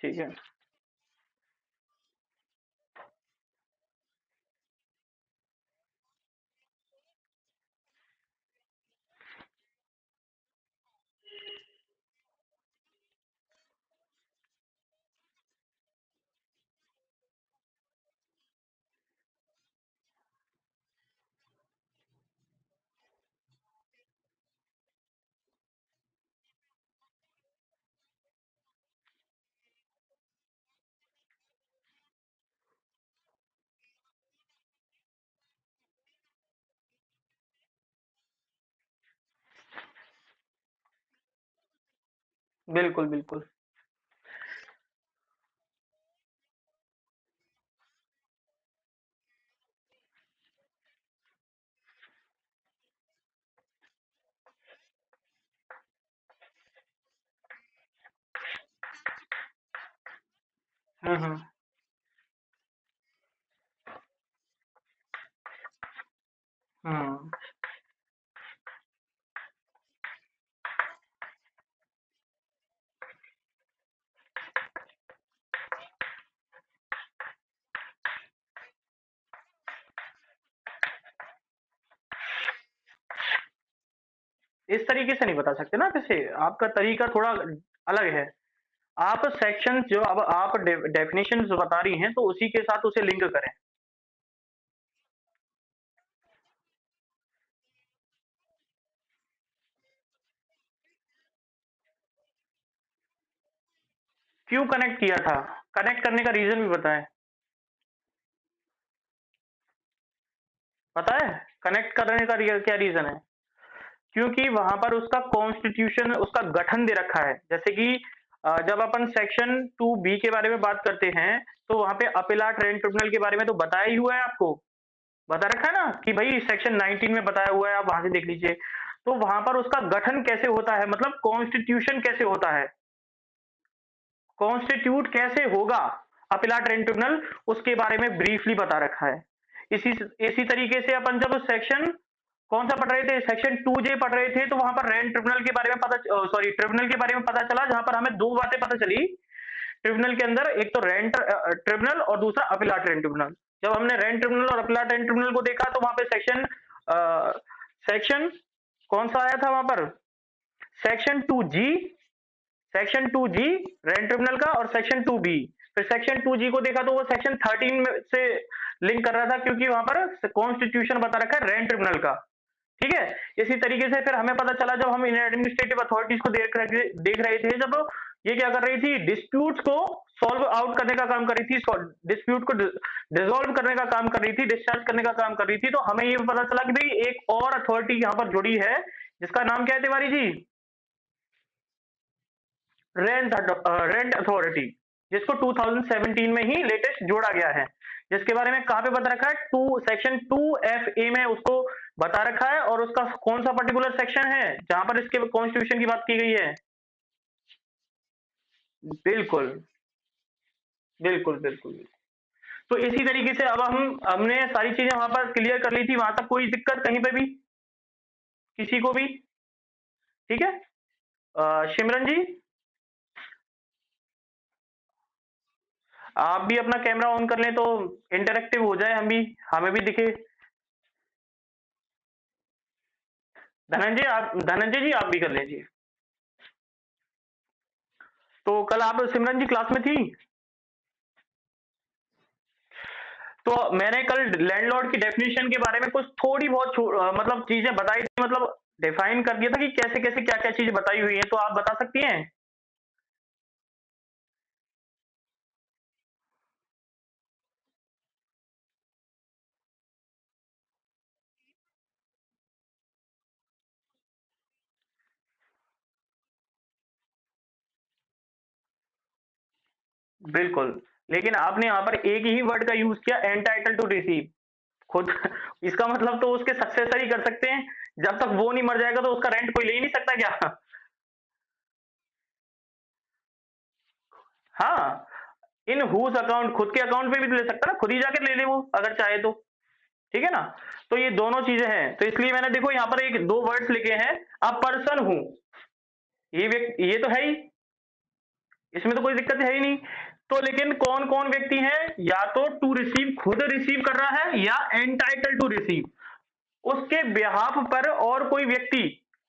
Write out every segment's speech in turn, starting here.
ठीक है। बिल्कुल बिल्कुल। हम्म। हम्म। इस तरीके से नहीं बता सकते ना, जैसे आपका तरीका थोड़ा अलग है। आप सेक्शन जो अब आप डेफिनेशन जो बता रही हैं, तो उसी के साथ उसे लिंक करें। क्यों कनेक्ट किया था? कनेक्ट करने का रीजन भी बताएं। पता है कनेक्ट करने का क्या रीजन है? क्योंकि वहां पर उसका कॉन्स्टिट्यूशन, उसका गठन दे रखा है। जैसे कि जब अपन सेक्शन 2B के बारे में बात करते हैं, तो वहां पे अपीलाट रेंट ट्रिब्यूनल के बारे में तो बताया ही हुआ है आपको। बता रखा है ना कि भाई सेक्शन 19 में बताया हुआ है, आप वहां से देख लीजिए। तो वहां पर उसका गठन कैसे होता है, मतलब कॉन्स्टिट्यूशन कैसे होता है, कॉन्स्टिट्यूट कैसे होगा अपीलाट रेंट ट्रिब्यूनल, उसके बारे में ब्रीफली बता रखा है। इसी इसी तरीके से अपन जब सेक्शन कौन सा पढ़ रहे थे, सेक्शन 2J पढ़ रहे थे, तो वहां पर रेंट ट्रिब्यूनल के बारे में पता, सॉरी ट्रिब्यूनल के बारे में पता चला, जहां पर हमें दो बातें पता चली ट्रिब्यूनल के अंदर। एक तो रेंट ट्रिब्यूनल और दूसरा अपीलाट रेंट ट्रिब्यूनल। जब हमने रेंट ट्रिब्यूनल और अपीलाट रेंट ट्रिब्यूनल को देखा, तो वहां पे सेक्शन कौन सा आया था वहां पर, section 2G, section 2G rent tribunal का, और सेक्शन 2B। फिर सेक्शन 2G को देखा तो वो सेक्शन 13 से लिंक कर रहा था, क्योंकि वहां पर कॉन्स्टिट्यूशन बता रखा है रेंट ट्रिब्यूनल का। ठीक है। इसी तरीके से फिर हमें पता चला, जब हम इन एडमिनिस्ट्रेटिव अथॉरिटीज को देख रहे थे, जब ये क्या कर रही थी, डिस्प्यूट्स को सॉल्व आउट करने का काम कर रही थी, डिस्प्यूट को डिसॉल्व करने का काम कर रही थी, डिस्चार्ज करने का काम कर रही थी, तो हमें ये पता चला कि भाई एक और अथॉरिटी यहाँ पर जुड़ी है, जिसका नाम क्या है तिवारी जी, रेंट अथॉरिटी, जिसको 2017 में ही लेटेस्ट जोड़ा गया है। जिसके बारे में कहां पे बता रखा है, सेक्शन 2FA में उसको बता रखा है, और उसका कौन सा पर्टिकुलर सेक्शन है जहां पर इसके कॉन्स्टिट्यूशन की बात की गई है। बिल्कुल बिल्कुल बिल्कुल। तो इसी तरीके से अब हमने सारी चीजें वहां पर क्लियर कर ली थी, वहां तक कोई दिक्कत कहीं पे भी किसी को भी? ठीक है। सिमरन जी, आप भी अपना कैमरा ऑन कर लें, तो इंटरेक्टिव हो जाए, हम भी, हमें भी दिखे। धनंजय जी आप भी कर लीजिए। तो कल आप सिमरन जी क्लास में थी? तो मैंने कल लैंडलॉर्ड की डेफिनेशन के बारे में कुछ थोड़ी बहुत मतलब चीजें बताई थी, मतलब डिफाइन कर दिया था कि कैसे कैसे क्या क्या चीजें बताई हुई है, तो आप बता सकती हैं? बिल्कुल। लेकिन आपने यहाँ पर एक ही वर्ड का यूज किया, एंटाइटल टू रिसीव। खुद इसका मतलब तो उसके सक्सेसर ही कर सकते हैं। जब तक वो नहीं मर जाएगा, तो उसका रेंट कोई ले ही नहीं सकता क्या? हाँ, इन हुज अकाउंट, खुद के अकाउंट पे भी तो ले सकता है ना, खुद ही जाकर ले ले वो अगर चाहे तो। ठीक है ना? तो ये दोनों चीजें हैं, तो इसलिए मैंने देखो यहाँ पर एक दो वर्ड्स लिखे हैं। अ पर्सन हूं, ये व्यक्ति, ये तो है ही। इसमें तो कोई दिक्कत है ही नहीं। तो लेकिन कौन कौन व्यक्ति है, या तो टू रिसीव खुद रिसीव कर रहा है, या एंटाइटल टू रिसीव, उसके बिहाफ पर और कोई व्यक्ति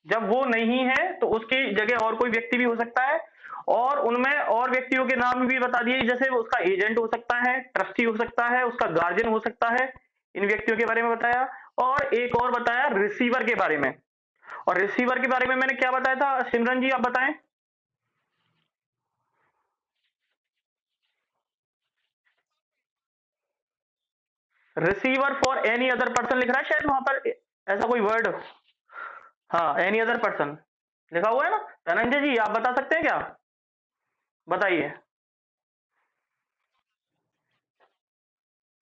जब वो नहीं है तो उसकी जगह और कोई व्यक्ति भी हो सकता है। और उनमें और व्यक्तियों के नाम भी बता दिए, जैसे उसका एजेंट हो सकता है, ट्रस्टी हो सकता है, उसका गार्जियन हो सकता है। इन व्यक्तियों के बारे में बताया। और एक और बताया रिसीवर के बारे में। और रिसीवर के बारे में मैंने क्या बताया था, सिमरन जी आप बताएं। Receiver for any other person लिख रहा है शायद वहां पर, ऐसा कोई वर्ड। हाँ, एनी अदर पर्सन लिखा हुआ है ना। धनंजय जी आप बता सकते हैं क्या, बताइए।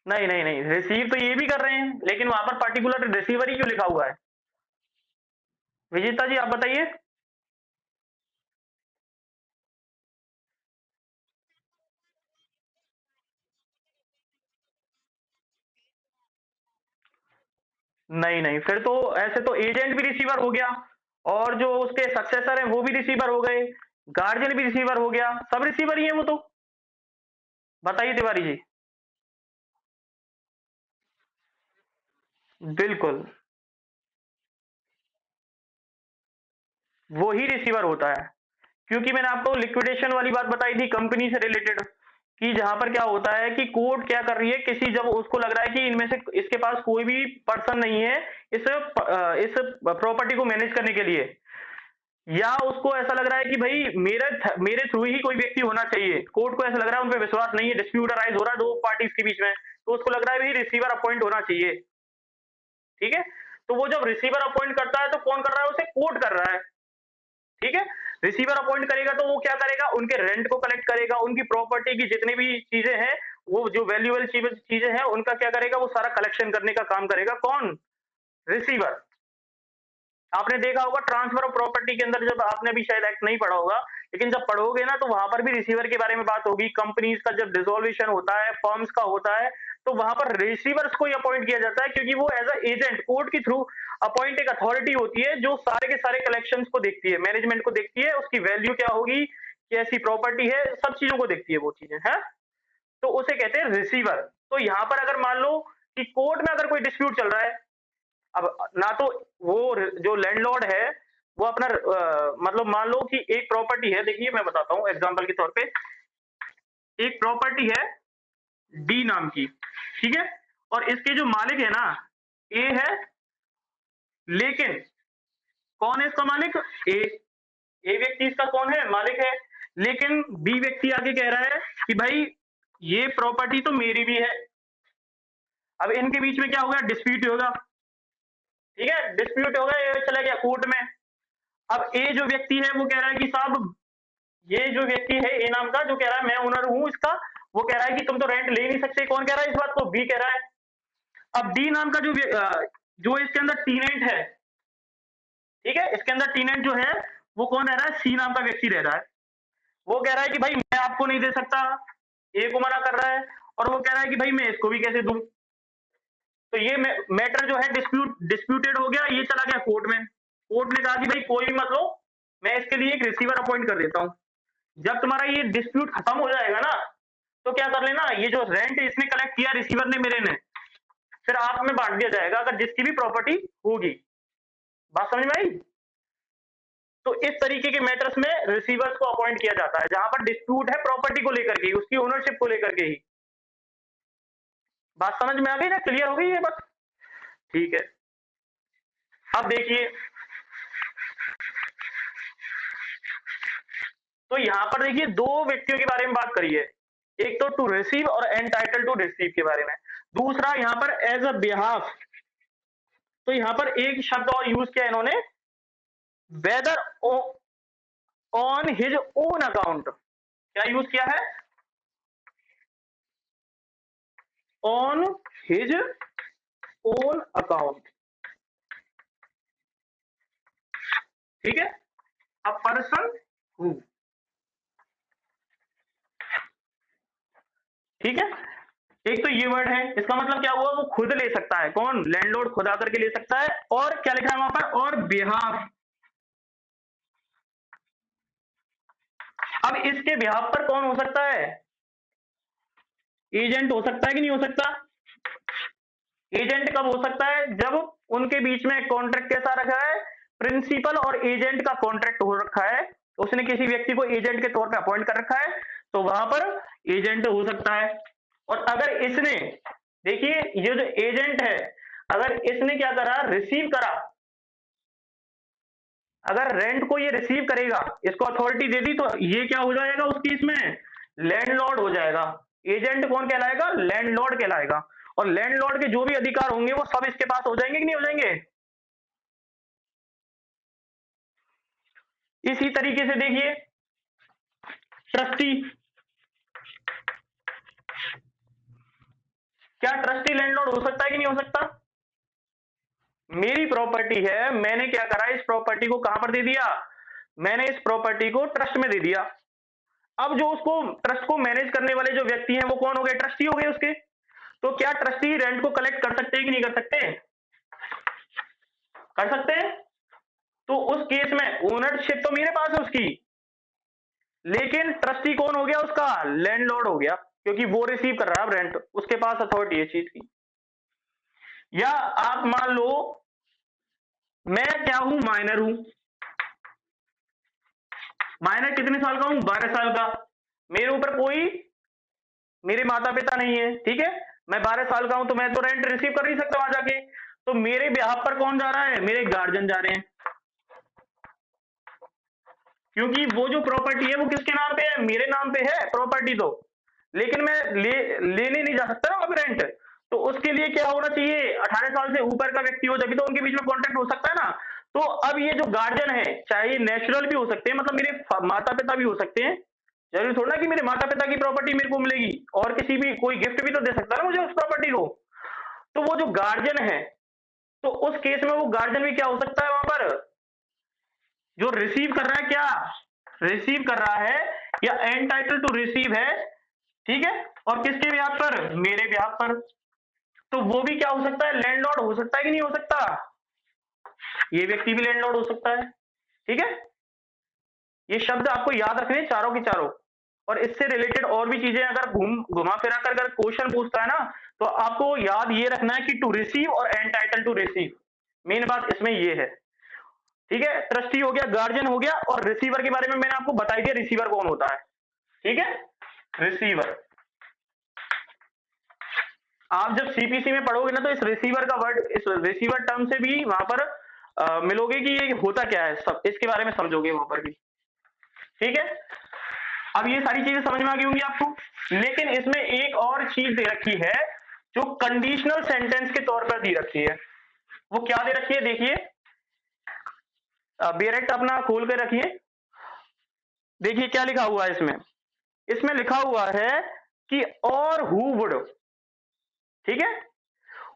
नहीं नहीं नहीं, रिसीव तो ये भी कर रहे हैं, लेकिन वहां पर पर्टिकुलर रिसीवर ही क्यों लिखा हुआ है। विजेता जी आप बताइए। नहीं नहीं, फिर तो ऐसे तो एजेंट भी रिसीवर हो गया, और जो उसके सक्सेसर हैं वो भी रिसीवर हो गए, गार्जियन भी रिसीवर हो गया, सब रिसीवर ही है वो तो। बताइए तिवारी जी। बिल्कुल, वो ही रिसीवर होता है। क्योंकि मैंने आपको लिक्विडेशन वाली बात बताई थी कंपनी से रिलेटेड, कि जहां पर क्या होता है कि कोर्ट क्या कर रही है, किसी जब उसको लग रहा है कि इनमें से इसके पास कोई भी पर्सन नहीं है इस प्रॉपर्टी को मैनेज करने के लिए, या उसको ऐसा लग रहा है कि भाई मेरे थ्रू ही कोई व्यक्ति होना चाहिए, कोर्ट को ऐसा लग रहा है उन पर विश्वास नहीं है, डिस्प्यूट अराइज हो रहा है दो पार्टीज के बीच में, तो उसको लग रहा है भाई रिसीवर अपॉइंट होना चाहिए। ठीक है। तो वो जब रिसीवर अपॉइंट करता है तो कौन कर रहा है, उसे कोर्ट कर रहा है। ठीक है। रिसीवर अपॉइंट करेगा तो वो क्या करेगा, उनके रेंट को कलेक्ट करेगा, उनकी प्रॉपर्टी की जितनी भी चीजें हैं, वो जो वैल्यूएबल चीजें हैं उनका क्या करेगा, वो सारा कलेक्शन करने का काम करेगा कौन, रिसीवर। आपने देखा होगा ट्रांसफर ऑफ प्रॉपर्टी के अंदर, जब आपने भी शायद एक्ट नहीं पढ़ा होगा, लेकिन जब पढ़ोगे ना तो वहां पर भी रिसीवर के बारे में बात होगी। कंपनीज का जब डिसोल्यूशन होता है, फर्म्स का होता है, तो वहां पर रिसीवर्स को अपॉइंट किया जाता है, क्योंकि वो एज अ एजेंट कोर्ट के थ्रू अपॉइंट एक अथॉरिटी होती है जो सारे के सारे कलेक्शंस को देखती है, मैनेजमेंट को देखती है, उसकी वैल्यू क्या होगी, कैसी प्रॉपर्टी है, सब चीजों को देखती है वो चीजें है। तो उसे कहते हैं रिसीवर। तो यहां पर अगर मान लो कि कोर्ट में अगर कोई डिस्प्यूट चल रहा है, अब ना तो वो जो लैंडलॉर्ड है वो अपना मतलब मान लो कि एक प्रॉपर्टी है, देखिए मैं बताता हूं एग्जांपल के तौर पे, एक प्रॉपर्टी है डी नाम की, ठीक है, और इसके जो मालिक है ना ए है, लेकिन कौन है इसका मालिक, ए। ए व्यक्ति इसका कौन है, मालिक है। लेकिन बी व्यक्ति आगे कह रहा है कि भाई ये प्रॉपर्टी तो मेरी भी है। अब इनके बीच में क्या होगा, डिस्प्यूट होगा। ठीक है, डिस्प्यूट होगा, ये चला गया कोर्ट में। अब ए जो व्यक्ति है वो कह रहा है कि साहब, ये जो व्यक्ति है ए नाम का, जो कह रहा है मैं ओनर हूं इसका, वो कह रहा है कि तुम तो रेंट ले नहीं सकते। कौन कह रहा है इस बात को, बी कह रहा है। अब डी नाम का जो इसके अंदर टीनेंट है, ठीक है, इसके अंदर टीनेंट जो है वो कौन रह रहा है, सी नाम का व्यक्ति रह रहा है। वो कह रहा है कि भाई मैं आपको नहीं दे सकता, ए को मना कर रहा है, और वो कह रहा है कि भाई मैं इसको भी कैसे दूं। तो ये मैटर जो है डिस्प्यूटेड हो गया, ये चला गया कोर्ट में। कोर्ट ने कहा कि भाई कोई भी मत लो, मैं इसके लिए एक रिसीवर अपॉइंट कर देता हूं। जब तुम्हारा ये डिस्प्यूट खत्म हो जाएगा ना, तो क्या कर लेना, ये जो रेंट इसने कलेक्ट किया रिसीवर ने, मेरे ने, फिर आप में बांट दिया जाएगा, अगर जिसकी भी प्रॉपर्टी होगी। बात समझ में आई। तो इस तरीके के मैटर्स में रिसीवर्स को अपॉइंट किया जाता है, जहां पर डिस्प्यूट है प्रॉपर्टी को लेकर के, उसकी ओनरशिप को लेकर के ही। बात समझ में आ गई ना, क्लियर हो गई है बात। ठीक है। अब देखिए, तो यहां पर देखिए दो व्यक्तियों के बारे में बात करी है, एक तो टू रिसीव और एंटाइटल टू रिसीव के बारे में, दूसरा यहां पर एज अ बिहाफ। तो यहां पर एक शब्द और यूज किया इन्होंने, whether on his own account. क्या यूज किया है, ऑन हिज ओन अकाउंट। ठीक है। अ पर्सन हु, ठीक है। एक तो ये वर्ड है, इसका मतलब क्या हुआ, वो खुद ले सकता है, कौन, लैंडलॉर्ड खुद आकर के ले सकता है। और क्या लिखा है वहां पर, और बिहाफ। अब इसके बिहाफ पर कौन हो सकता है? एजेंट हो सकता है कि नहीं हो सकता? एजेंट कब हो सकता है? जब उनके बीच में कॉन्ट्रैक्ट कैसा रखा है? प्रिंसिपल और एजेंट का कॉन्ट्रैक्ट हो रखा है, उसने किसी व्यक्ति को एजेंट के तौर पे अपॉइंट कर रखा है, तो वहां पर एजेंट हो सकता है। और अगर इसने, देखिए ये जो एजेंट है, अगर इसने क्या करा, रिसीव करा, अगर रेंट को ये रिसीव करेगा, इसको अथॉरिटी दे दी, तो ये क्या हो जाएगा उस केस में? लैंडलॉर्ड हो जाएगा। एजेंट कौन कहलाएगा? लैंडलॉर्ड कहलाएगा। और लैंडलॉर्ड के जो भी अधिकार होंगे वो सब इसके पास हो जाएंगे कि नहीं हो जाएंगे? इसी तरीके से देखिए ट्रस्टी, क्या ट्रस्टी लैंडलॉर्ड हो सकता है कि नहीं हो सकता? मेरी प्रॉपर्टी है, मैंने क्या करा, इस प्रॉपर्टी को कहां पर दे दिया? मैंने इस प्रॉपर्टी को ट्रस्ट में दे दिया। अब जो उसको ट्रस्ट को मैनेज करने वाले जो व्यक्ति हैं वो कौन हो गए? ट्रस्टी हो गए उसके। तो क्या ट्रस्टी रेंट को कलेक्ट कर सकते हैं कि नहीं कर सकते? कर सकते हैं। तो उस केस में ओनरशिप तो मेरे पास है उसकी, लेकिन ट्रस्टी कौन हो गया उसका? लैंडलॉर्ड हो गया, क्योंकि वो रिसीव कर रहा है रेंट, उसके पास अथॉरिटी है चीज की। या आप मान लो मैं क्या हूं, माइनर हूं। माइनर कितने साल का हूं? 12 साल का। मेरे ऊपर कोई, मेरे माता पिता नहीं है, ठीक है, मैं 12 साल का हूं, तो मैं तो रेंट रिसीव कर नहीं सकता वहां जाके। तो मेरे बिहाफ पर कौन जा रहा है? मेरे गार्जियन जा रहे हैं, क्योंकि वो जो प्रॉपर्टी है वो किसके नाम पे है? मेरे नाम पे है प्रॉपर्टी तो, लेकिन मैं लेने नहीं जा सकता ना वहां पे रेंट। तो उसके लिए क्या होना चाहिए? 18 साल से ऊपर का व्यक्ति हो, तभी तो उनके बीच में कॉन्ट्रैक्ट हो सकता है ना। तो अब ये जो गार्जियन है, चाहे ये नेचुरल भी हो सकते हैं, मतलब मेरे माता पिता भी हो सकते हैं, जरूरी थोड़ा ना कि मेरे माता पिता की प्रॉपर्टी मेरे को मिलेगी, और किसी भी कोई गिफ्ट भी तो दे सकता है ना मुझे उस प्रॉपर्टी को। तो वो जो गार्जियन है, तो उस केस में वो गार्जियन भी क्या हो सकता है वहां पर? जो रिसीव कर रहा है, क्या रिसीव कर रहा है या एंटाइटल टू रिसीव है, ठीक है, और किसके ब्याह पर? मेरे ब्याह पर। तो वो भी क्या हो सकता है? लैंडलॉर्ड हो सकता है कि नहीं हो सकता? ये व्यक्ति भी लैंडलॉर्ड हो सकता है, ठीक है। ये शब्द आपको याद रखने चारों के चारों। और इससे रिलेटेड और भी चीजें अगर घुमा फिरा कर अगर क्वेश्चन पूछता है ना, तो आपको याद ये रखना है कि टू रिसीव और एंटाइटल टू रिसीव, मेन बात इसमें ये है, ठीक है। ट्रस्टी हो गया, गार्जियन हो गया, और रिसीवर के बारे में मैंने आपको बता दिया, रिसीवर कौन होता है, ठीक है। रिसीवर, आप जब सीपीसी में पढ़ोगे ना, तो इस रिसीवर का वर्ड, इस रिसीवर टर्म से भी वहां पर मिलोगे कि ये होता क्या है, सब इसके बारे में समझोगे वहां पर भी, ठीक है। अब ये सारी चीजें समझ में आ गई होंगी आपको, लेकिन इसमें एक और चीज दे रखी है जो कंडीशनल सेंटेंस के तौर पर दी रखी है। वो क्या दे रखी है? देखिए, बेरेक्ट अपना खोल के रखिए, देखिए क्या लिखा हुआ है इसमें। इसमें लिखा हुआ है कि और हु वुड, ठीक है,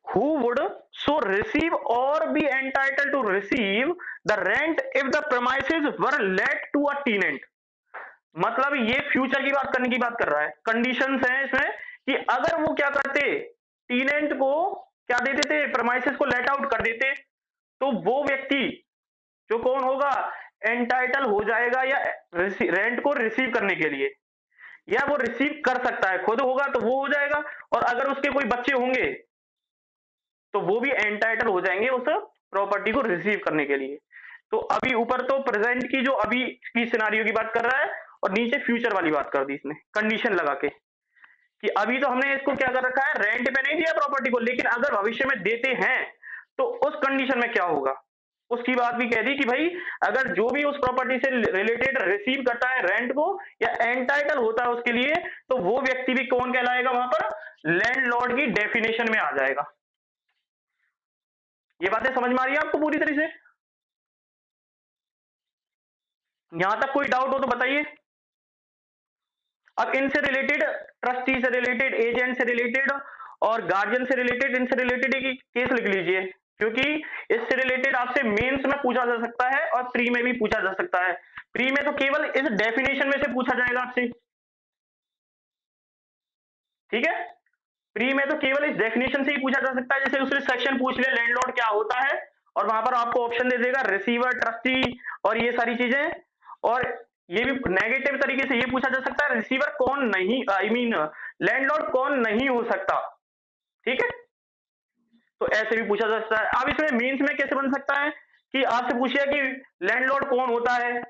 who would so receive or be entitled to receive the rent if the premises were let to a tenant। मतलब ये फ्यूचर की बात करने की बात कर रहा है, कंडीशंस हैं इसमें कि अगर वो क्या करते, टीनेंट को क्या दे देते, प्रेमाइसेस को लेट आउट कर देते, तो वो व्यक्ति जो कौन होगा, एंटाइटल हो जाएगा या रेंट को रिसीव करने के लिए, या वो रिसीव कर सकता है, खुद होगा तो वो हो जाएगा, और अगर उसके कोई बच्चे होंगे तो वो भी एंटाइटल हो जाएंगे उस प्रॉपर्टी को रिसीव करने के लिए। तो अभी ऊपर तो प्रेजेंट की जो अभी की सिनारियो की बात कर रहा है, और नीचे फ्यूचर वाली बात कर दी इसने कंडीशन लगा के, कि अभी तो हमने इसको क्या कर रखा है, रेंट पे नहीं दिया प्रॉपर्टी को, लेकिन अगर भविष्य में देते हैं तो उस कंडीशन में क्या होगा, उसकी बात भी कह दी कि भाई अगर जो भी उस प्रॉपर्टी से रिलेटेड रिसीव करता है रेंट को या एंटाइटल होता है उसके लिए, तो वो व्यक्ति भी कौन कहलाएगा वहां पर? लैंडलॉर्ड की डेफिनेशन में आ जाएगा। ये बातें समझ में आ रही है आपको पूरी तरह से? यहां तक कोई डाउट हो तो बताइए। अब इनसे रिलेटेड, ट्रस्टी से रिलेटेड, एजेंट से रिलेटेड और गार्जियन से रिलेटेड, इनसे रिलेटेड एक केस लिख लीजिए, क्योंकि इससे रिलेटेड आपसे मेंस में पूछा जा सकता है और प्री में भी पूछा जा सकता है। प्री में तो केवल इस डेफिनेशन में से पूछा जाएगा आपसे, ठीक है। प्री में तो केवल इस डेफिनेशन से ही पूछा जा सकता है, जैसे उसने सेक्शन पूछ लिया लैंडलॉर्ड क्या होता है, और वहां पर आपको ऑप्शन दे देगा रिसीवर, ट्रस्टी और ये सारी चीजें, और ये भी नेगेटिव तरीके से ये पूछा जा सकता है, रिसीवर कौन नहीं, आई मीन लैंडलॉर्ड कौन नहीं हो सकता, ठीक है। तो ऐसे भी पूछा जा सकता है। अब इसमें मीन्स में कैसे बन सकता है कि आपसे पूछिए कि लैंडलॉर्ड कौन होता है,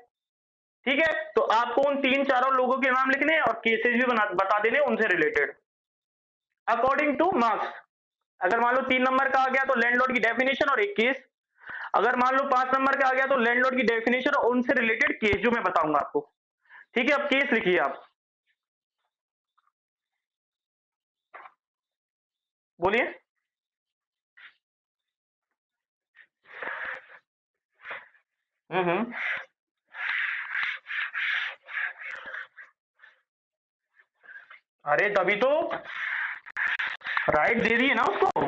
ठीक है, तो आपको उन तीन चारों लोगों के नाम लिखने और केसेस भी बता देने उनसे रिलेटेड अकॉर्डिंग टू मार्क्स। अगर मान लो 3 नंबर का आ गया तो लैंडलॉर्ड की डेफिनेशन और एक केस, अगर मान लो 5 नंबर का आ गया तो लैंडलॉर्ड की डेफिनेशन और उनसे रिलेटेड केस जो मैं बताऊंगा आपको, ठीक है। अब केस लिखिए आप, बोलिए। हम्म। अरे तभी तो राइट दे दिए ना उसको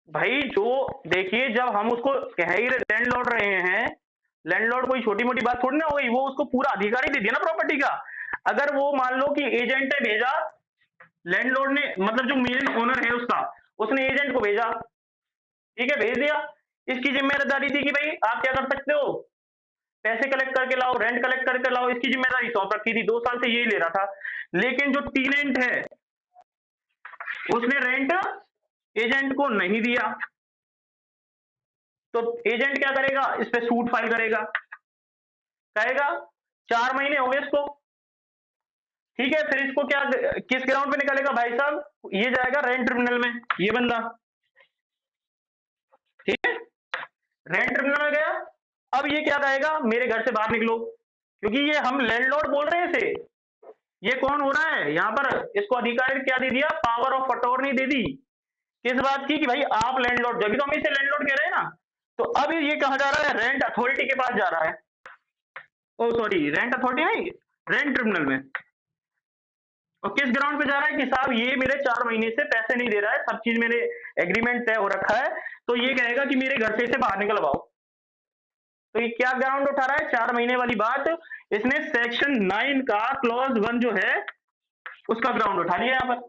भाई। जो देखिए, जब हम उसको कह ही लैंडलॉर्ड रहे हैं, लैंडलॉर्ड कोई छोटी मोटी बात थोड़ी ना हो गई, वो उसको पूरा अधिकार ही दे दिया ना प्रॉपर्टी का। अगर वो मान लो कि एजेंट ने भेजा, लैंडलॉर्ड ने मतलब जो मेन ओनर है उसका, उसने एजेंट को भेजा, ठीक है, भेज दिया। इसकी जिम्मेदारी थी कि भाई आप क्या कर सकते हो, पैसे कलेक्ट करके लाओ, रेंट कलेक्ट करके लाओ, इसकी जिम्मेदारी सौंप रखी थी, 2 साल से यही ले रहा था। लेकिन जो टीनेंट है उसने रेंट एजेंट को नहीं दिया, तो एजेंट क्या करेगा, इस पे सूट फाइल करेगा, कहेगा 4 महीने हो गए इसको, ठीक है। फिर इसको क्या, किस ग्राउंड पे निकालेगा भाई साहब, ये जाएगा रेंट ट्रिब्यूनल में, ये बंदा, ठीक है, रेंट ट्रिब्यूनल में गया। अब ये क्या कहेगा, मेरे घर से बाहर निकलो, क्योंकि ये हम लैंडलॉर्ड बोल रहे हैं इसे, ये कौन हो रहा है यहाँ पर, इसको अधिकार क्या दे दिया, पावर ऑफ अटॉर्नी दे दी, किस बात की, कि भाई आप लैंडलॉर्ड, जब भी तो हम इसे लैंडलॉर्ड कह रहे हैं ना। तो अब ये कहा जा रहा है, रेंट अथॉरिटी के पास जा रहा है, ओ सॉरी, रेंट अथॉरिटी नहीं, रेंट ट्रिब्यूनल में। और किस ग्राउंड पे जा रहा है कि साहब ये मेरे 4 महीने से पैसे नहीं दे रहा है, सब चीज मेरे एग्रीमेंट तय हो रखा है, तो ये कहेगा कि मेरे घर से इसे बाहर निकलवाओ। तो ये क्या ग्राउंड उठा रहा है, 4 महीने वाली बात, इसने सेक्शन 9 का क्लॉज 1 जो है उसका ग्राउंड उठा लिया यहाँ पर।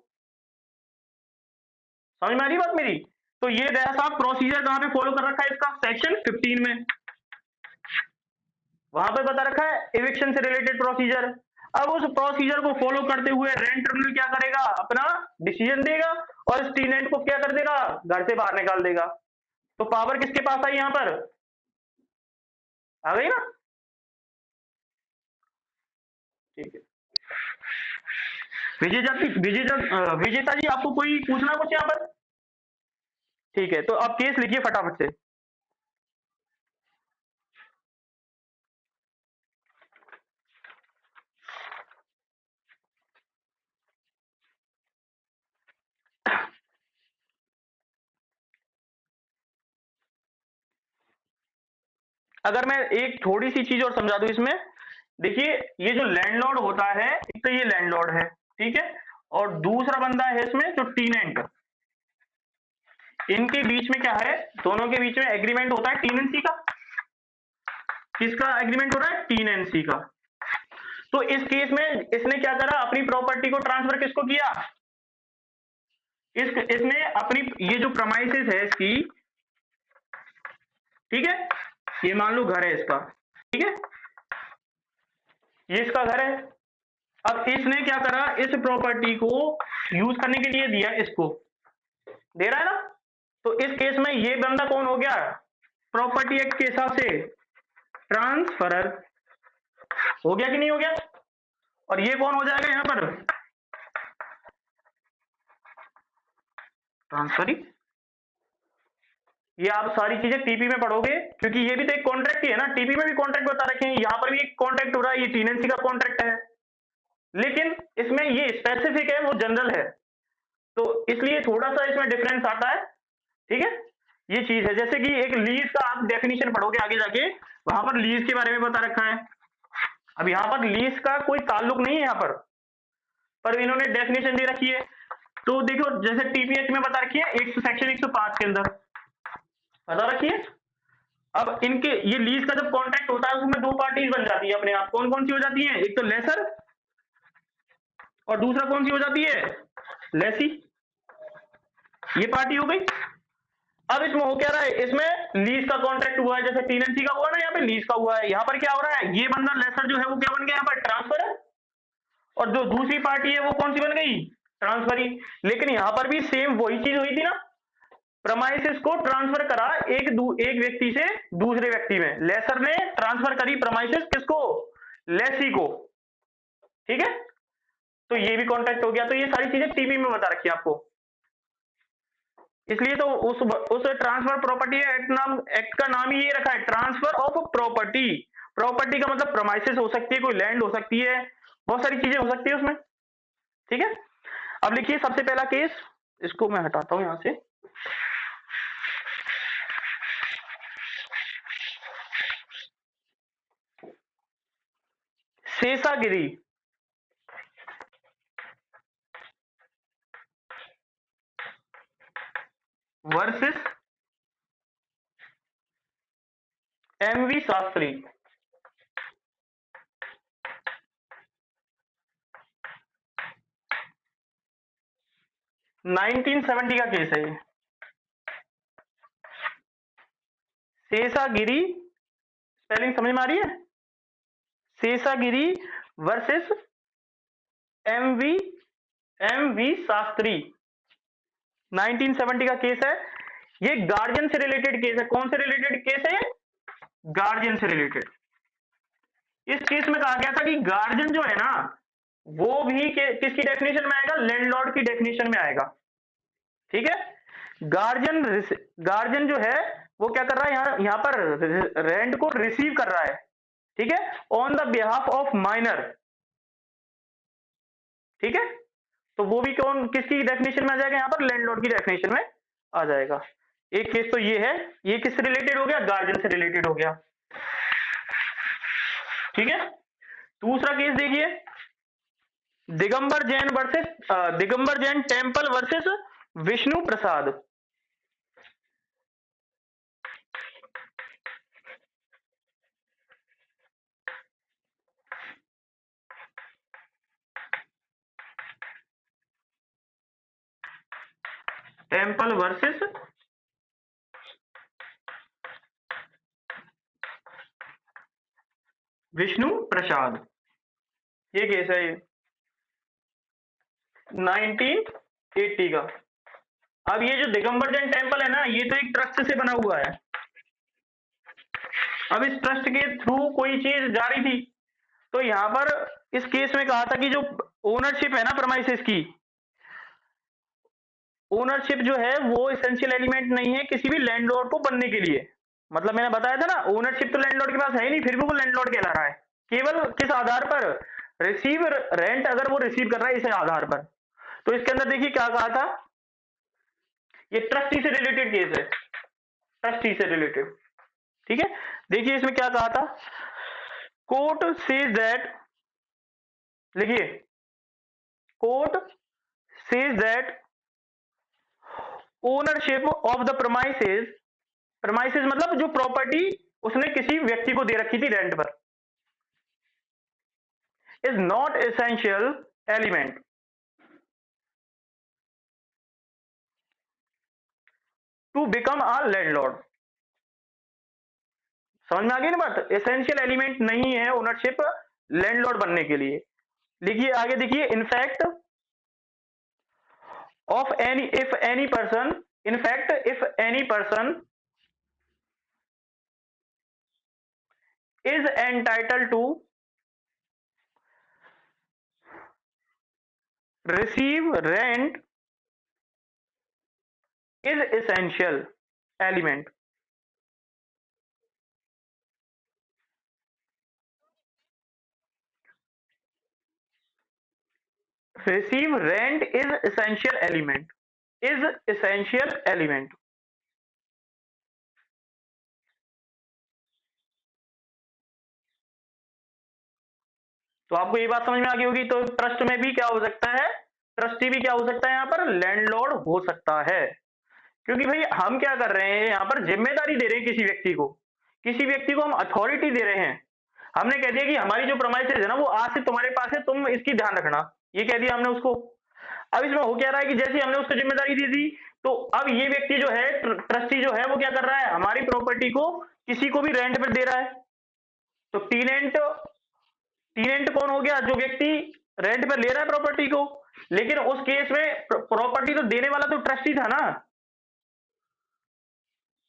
समझ में आ रही बात मेरी। तो ये दया साहब प्रोसीजर कहां पे फॉलो कर रखा है इसका, सेक्शन 15 में, वहां पे बता रखा है एविक्शन से रिलेटेड प्रोसीजर। अब उस प्रोसीजर को फॉलो करते हुए रेंट ट्रिब्यूनल क्या करेगा, अपना डिसीजन देगा और इस टीनेंट को क्या कर देगा, घर से बाहर निकाल देगा। तो पावर किसके पास आई, यहां पर आ गई ना, ठीक है। विजेता जी आपको कोई पूछना कुछ यहाँ पर, ठीक है, तो आप केस लिखिए फटाफट से। अगर मैं एक थोड़ी सी चीज और समझा दूं इसमें, देखिए, ये जो लैंडलॉर्ड होता है, एक तो ये लैंडलॉर्ड है, ठीक है, और दूसरा बंदा है इसमें जो टीनेंट, इनके बीच में क्या है, दोनों के बीच में एग्रीमेंट होता है टीनेंसी का। किसका एग्रीमेंट हो रहा है, टीनेंसी का। तो इस केस में इसने क्या करा, अपनी प्रॉपर्टी को ट्रांसफर किसको किया, इसने अपनी, ये जो प्रमाइसेस है इसकी, ठीक है, ये मान लो घर है इसका, ठीक है, ये इसका घर है। अब इसने क्या करा, इस प्रॉपर्टी को यूज करने के लिए दिया, इसको दे रहा है ना। तो इस केस में ये बंदा कौन हो गया, प्रॉपर्टी एक्ट के हिसाब से ट्रांसफरर हो गया कि नहीं हो गया। और ये कौन हो जाएगा यहां पर, ट्रांसफरी। ये आप सारी चीजें टीपी में पढ़ोगे, क्योंकि ये भी तो एक कॉन्ट्रैक्ट ही है ना, टीपी में भी कॉन्ट्रैक्ट बता रखे हैं, यहां पर भी एक कॉन्ट्रैक्ट हो रहा है, ये टीनेंसी का कॉन्ट्रैक्ट है, लेकिन इसमें ये स्पेसिफिक है, वो जनरल है, तो इसलिए थोड़ा सा इसमें डिफरेंस आता है, ठीक है। ये चीज है, जैसे कि एक लीज का आप डेफिनेशन पढ़ोगे आगे जाके, वहां पर लीज के बारे में बता रखा है। अब यहाँ पर लीज का कोई ताल्लुक नहीं है यहाँ पर इन्होंने डेफिनेशन दे रखी है। तो देखो, जैसे टीपीएच में बता रखी है, एक सेक्शन 105 के अंदर बता रखी है। अब इनके ये लीज का जब कॉन्ट्रैक्ट होता है, उसमें 2 पार्टीज बन जाती है अपने आप, कौन कौन सी हो जाती है, एक तो लेसर और दूसरा कौन सी हो जाती है, लेसी, ये पार्टी हो गई। अब इसमें हो क्या रहा है, इसमें लीज का कॉन्ट्रैक्ट हुआ है, जैसे टीएनसी का हुआ ना, यहाँ पे लीज का हुआ है। यहाँ पर क्या हो रहा है, ये बंदा लेसर जो है वो क्या बन गया, यहाँ पर ट्रांसफर है, और जो दूसरी पार्टी है वो कौन सी बन गई, ट्रांसफरी। लेकिन यहाँ पर भी सेम वही चीज हुई थी ना, प्रमाइसिस को ट्रांसफर करा एक व्यक्ति से दूसरे व्यक्ति में, लेसर ने ट्रांसफर करी प्रमाइसिस किसको, लेसी को, ठीक है। तो ये भी कॉन्ट्रैक्ट हो गया। तो ये सारी चीजें टीबी में बता रखी है आपको, इसलिए तो उस ट्रांसफर प्रॉपर्टी एक्ट का नाम ही ये रखा है, ट्रांसफर ऑफ प्रॉपर्टी। प्रॉपर्टी का मतलब प्रमाइसिस हो सकती है, कोई लैंड हो सकती है, बहुत सारी चीजें हो सकती है उसमें, ठीक है। अब लिखिए सबसे पहला केस, इसको मैं हटाता हूं यहां से। शेषागिरी वर्सेस एमवी शास्त्री, 1970 का केस है ये। शेषागिरी, स्पेलिंग समझ में आ रही है, शेषागिरी वर्सेस एमवी एमवी शास्त्री, 1970 का केस है। ये गार्जियन से रिलेटेड केस है। कौन से रिलेटेड केस है, गार्जियन से रिलेटेड। इस केस में कहा गया था कि गार्जियन जो है ना, वो भी किसकी डेफिनेशन में आएगा, लैंडलॉर्ड की डेफिनेशन में आएगा, ठीक है। गार्जियन जो है वो क्या कर रहा है, यहाँ पर रेंट को रिसीव कर रहा है, ठीक है, on the behalf of minor, ठीक है। तो वो भी कौन किसकी डेफिनेशन में आ जाएगा, यहाँ पर लैंडलॉर्ड की डेफिनेशन में आ जाएगा। एक केस तो ये है, ये किससे रिलेटेड हो गया, गार्जियन से रिलेटेड हो गया, ठीक है। दूसरा केस देखिए, दिगंबर जैन टेम्पल वर्सेस विष्णु प्रसाद। टेम्पल वर्सेस विष्णु प्रसाद, ये केस है, ये 1980 का। अब ये जो दिगंबर जैन टेम्पल है ना, ये तो एक ट्रस्ट से बना हुआ है। अब इस ट्रस्ट के थ्रू कोई चीज जा रही थी, तो यहां पर इस केस में कहा था कि जो ओनरशिप है ना प्रमाइसेस की, ओनरशिप जो है वो एसेंशियल एलिमेंट नहीं है किसी भी लैंडलॉर्ड को बनने के लिए। मतलब मैंने बताया था ना, ओनरशिप तो लैंडलॉर्ड के पास है ही नहीं, फिर भी वो लैंडलॉर्ड कहला रहा है। केवल किस आधार पर, रिसीव रेंट अगर वो रिसीव कर रहा है इस आधार पर। तो इसके अंदर देखिए क्या कहा था, ये ट्रस्टी से रिलेटेड केस है, ट्रस्टी से रिलेटेड, ठीक है। देखिए इसमें क्या कहा था, कोर्ट सेज दैट, लिखिए, court says that ownership of the premises, premises मतलब जो प्रॉपर्टी उसने किसी व्यक्ति को दे रखी थी रेंट पर, is not essential element to become a landlord. समझ में आ गई ना बात, एसेंशियल एलिमेंट नहीं है ओनरशिप लैंडलॉर्ड बनने के लिए। लिखिए आगे, देखिए, in fact of any if any person, in fact if any person is entitled to receive rent is essential element, receive rent is essential element, is essential element। तो आपको ये बात समझ में आ गई होगी। तो ट्रस्ट में भी क्या हो सकता है, ट्रस्टी भी क्या हो सकता है, यहाँ पर लैंडलॉर्ड हो सकता है। क्योंकि भाई हम क्या कर रहे हैं, यहाँ पर जिम्मेदारी दे रहे हैं किसी व्यक्ति को, किसी व्यक्ति को हम अथॉरिटी दे रहे हैं। हमने कह दिया कि हमारी जो प्रोमाइसेस है ना वो आज से तुम्हारे पास है, तुम इसकी ध्यान रखना, ये कह दिया हमने उसको। अब इसमें हो क्या रहा है कि जैसे हमने उसको जिम्मेदारी दे दी, तो अब ये व्यक्ति जो है, ट्रस्टी जो है, वो क्या कर रहा है, हमारी प्रॉपर्टी को किसी को भी रेंट पर दे रहा है। तो टीनेंट, टीनेंट कौन हो गया, जो व्यक्ति रेंट पर ले रहा है प्रॉपर्टी को। लेकिन उस केस में प्रॉपर्टी तो देने वाला तो ट्रस्टी था ना,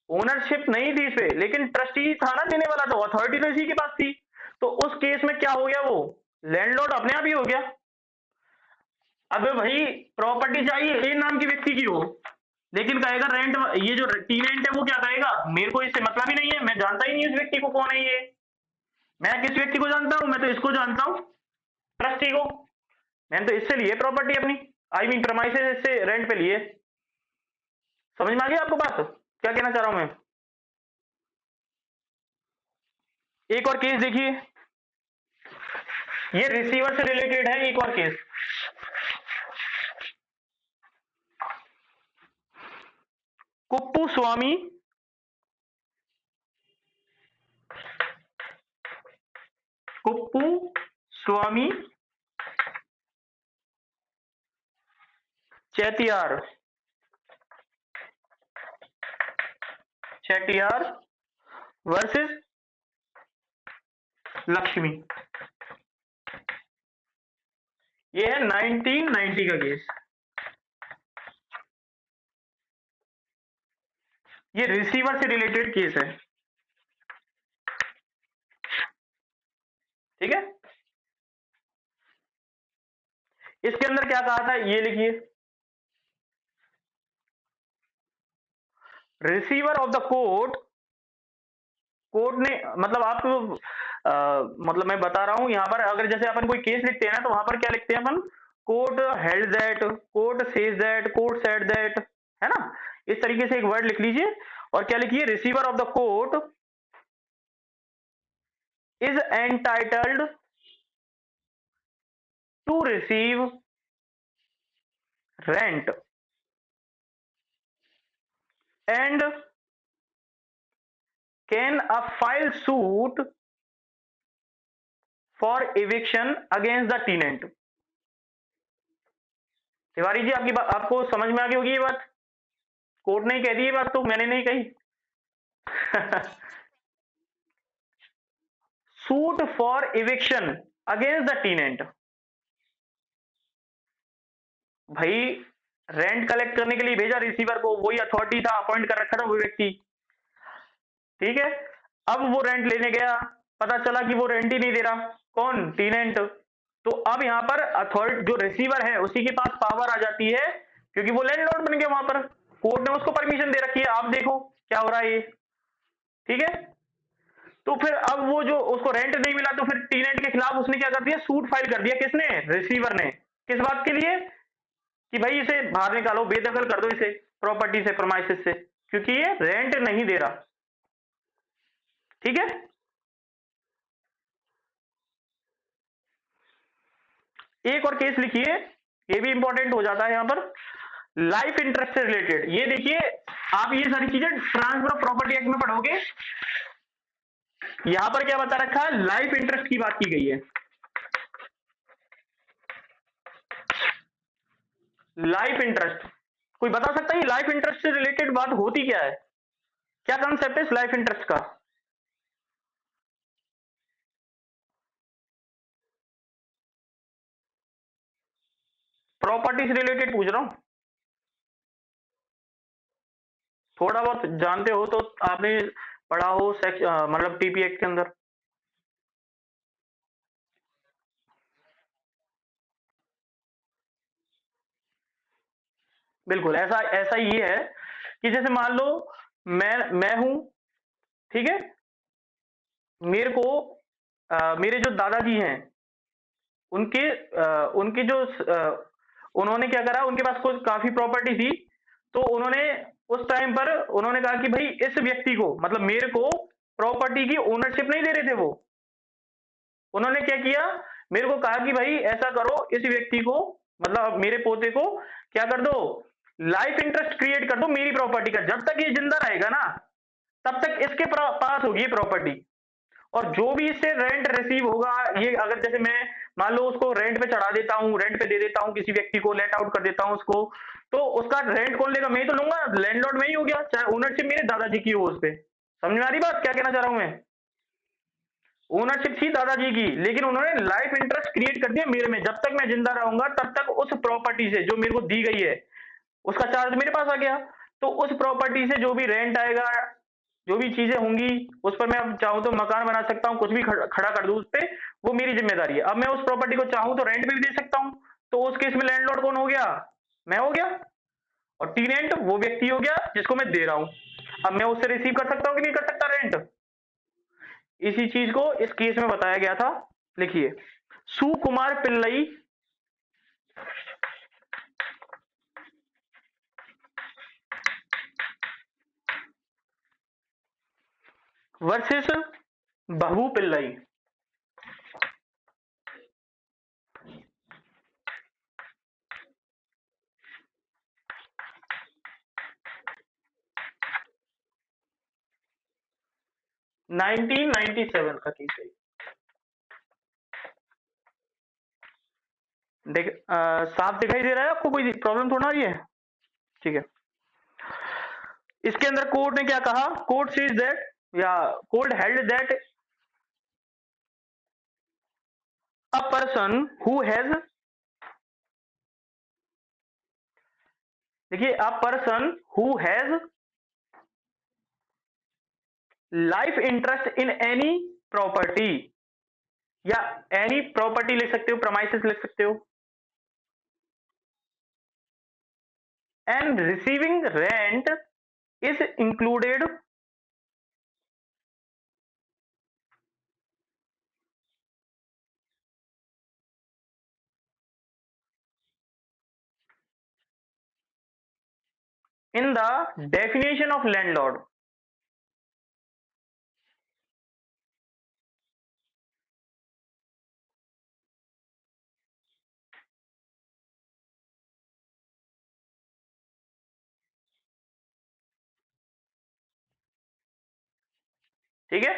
ओनरशिप नहीं थी इस पे, लेकिन ट्रस्टी था ना देने वाला, तो अथॉरिटी तो इसी के पास थी। तो उस केस में क्या हो गया, वो लैंडलॉर्ड अपने आप ही हो गया। अब भाई प्रॉपर्टी चाहिए ए नाम के व्यक्ति की हो, लेकिन कहेगा रेंट, ये जो टीनेंट है वो क्या कहेगा, मेरे को इससे मतलब ही नहीं है, मैं जानता ही नहीं इस व्यक्ति को कौन है ये, मैं किस व्यक्ति को जानता हूं, मैं तो इसको जानता हूं, ट्रस्टी को। मैंने तो इससे लिए प्रॉपर्टी अपनी, आई मीन प्रेमाइसेस से रेंट पे लिए। समझ में आ गया आपको बात, क्या कहना चाह रहा हूं मैं। एक और केस देखिए, ये रिसीवर से रिलेटेड है, एक और केस। कुप्पू स्वामी चेटियार वर्सेस लक्ष्मी। ये है 1990 का केस। ये रिसीवर से रिलेटेड केस है, ठीक है। इसके अंदर क्या कहा था, ये लिखिए, receiver of the court, court ने, मतलब आप मतलब मैं बता रहा हूं यहां पर, अगर जैसे अपन कोई केस लिखते हैं ना, तो वहां पर क्या लिखते हैं अपन, court held that, court says that, court said that, है ना। इस तरीके से एक वर्ड लिख लीजिए, और क्या लिखिए, receiver of the court is entitled to receive rent and can file suit for eviction against the tenant। Tiwari ji, आपकी बात आपको समझ में आ गई होगी ये बात, कोर्ट ने कह दी ये बात, तो मैंने नहीं कही। Suit for eviction against the tenant, भाई रेंट कलेक्ट करने के लिए भेजा रिसीवर को, वही अथॉरिटी था, अपॉइंट कर रखा था वो व्यक्ति, ठीक है। अब वो रेंट लेने गया, पता चला कि वो रेंट ही नहीं दे रहा, कौन, टेनेंट। तो अब यहां पर अथॉरिटी, जो रिसीवर है, उसी के पास पावर आ जाती है, क्योंकि वो लैंडलॉर्ड बन गया वहां पर, कोर्ट ने उसको परमिशन दे रखी है, आप देखो क्या हो रहा है ये, ठीक है। तो फिर अब वो जो उसको रेंट नहीं मिला, तो फिर टेनेंट के खिलाफ उसने क्या कर दिया, सूट फाइल कर दिया, किसने, रिसीवर ने। किस बात के लिए, कि भाई इसे बाहर निकालो, बेदखल कर दो इसे प्रॉपर्टी से, प्रमाइसेस से, क्योंकि ये रेंट नहीं दे रहा, ठीक है। एक और केस लिखिए, ये भी इंपॉर्टेंट हो जाता है यहां पर, लाइफ इंटरेस्ट से रिलेटेड। ये देखिए, आप ये सारी चीजें ट्रांसफर ऑफ प्रॉपर्टी एक्ट में पढ़ोगे, यहां पर क्या बता रखा है, लाइफ इंटरेस्ट की बात की गई है। लाइफ इंटरेस्ट, कोई बता सकता है लाइफ इंटरेस्ट से रिलेटेड बात होती क्या है, क्या कंसेप्ट है इस लाइफ इंटरेस्ट का। प्रॉपर्टी से रिलेटेड पूछ रहा हूं, थोड़ा बहुत जानते हो तो आपने पढ़ा हो मतलब टीपी एक्ट के अंदर। बिल्कुल ऐसा ऐसा ये है कि जैसे मान लो मैं हूं, ठीक है, मेरे को मेरे जो दादाजी हैं, उनके उनके जो उन्होंने क्या करा, उनके पास कुछ काफी प्रॉपर्टी थी, तो उन्होंने उस टाइम पर उन्होंने कहा कि भाई इस व्यक्ति को, मतलब मेरे को प्रॉपर्टी की ओनरशिप नहीं दे रहे थे वो, उन्होंने क्या किया, मेरे को कहा कि भाई ऐसा करो, इस व्यक्ति को, मतलब मेरे पोते को क्या कर दो, लाइफ इंटरेस्ट क्रिएट कर दो मेरी प्रॉपर्टी का, जब तक ये जिंदा रहेगा ना, तब तक इसके पास होगी प्रॉपर्टी, और जो भी इससे रेंट रिसीव होगा, ये अगर जैसे मैं मान लो उसको रेंट पे चढ़ा देता हूँ, रेंट पे दे देता हूँ किसी व्यक्ति को, लेट आउट कर देता हूँ उसको, तो उसका रेंट कौन लेगा? मैं ही तो लूंगा, लैंडलॉर्ड में ही हो गया, चाहे ओनरशिप मेरे दादाजी की हो उस पे। समझ में आ रही बात क्या कहना चाह रहा हूं मैं? ओनरशिप थी दादाजी की, लेकिन उन्होंने लाइफ इंटरेस्ट क्रिएट कर दिया मेरे में। जब तक मैं जिंदा रहूंगा तब तक उस प्रॉपर्टी से जो मेरे को दी गई है उसका चार्ज मेरे पास आ गया। तो उस प्रॉपर्टी से जो भी रेंट आएगा, जो भी चीजें होंगी, उस पर मैं अब चाहूं तो मकान बना सकता हूं, कुछ भी खड़ा कर दूं उस पे, वो मेरी जिम्मेदारी है। अब मैं उस प्रॉपर्टी को चाहूं तो रेंट पे भी दे सकता हूं। तो उस केस में लैंडलॉर्ड कौन हो गया? मैं हो गया। और टीनेंट वो व्यक्ति हो गया जिसको मैं दे रहा हूं। अब मैं उससे रिसीव कर सकता हूं कि नहीं कर सकता रेंट? इसी चीज को इस केस में बताया गया था। लिखिए, सुकुमार पिल्लई वर्सेस बहू पिल्लई। नाइनटीन 97 का केस है। देख साफ दिखाई दे रहा है आपको? कोई प्रॉब्लम थोड़ा आ रही है? ठीक है। इसके अंदर कोर्ट ने क्या कहा? कोर्ट सेज दैट, या court held that a person who has, देखिए, a person who has life interest in any property, या एनी प्रॉपर्टी लिख सकते हो, प्रमाइसेस लिख सकते हो, and receiving rent is included in the definition of landlord. ठीक है,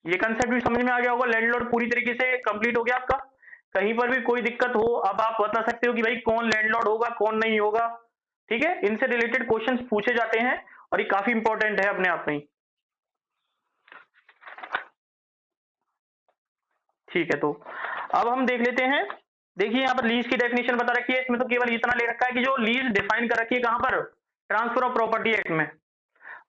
ये कंसेप्ट भी समझ में आ गया होगा। लैंडलॉर्ड पूरी तरीके से कंप्लीट हो गया आपका। कहीं पर भी कोई दिक्कत हो, अब आप बता सकते हो कि भाई कौन लैंडलॉर्ड होगा, कौन नहीं होगा। ठीक है, इनसे रिलेटेड क्वेश्चंस पूछे जाते हैं और ये काफी इंपॉर्टेंट है अपने आप में। ठीक है, तो अब हम देख लेते हैं। देखिए, यहाँ पर लीज की डेफिनेशन बता रखी है। इसमें तो केवल इतना ले रखा है कि जो लीज डिफाइन कर रखी है कहां पर? ट्रांसफर ऑफ प्रॉपर्टी एक्ट में।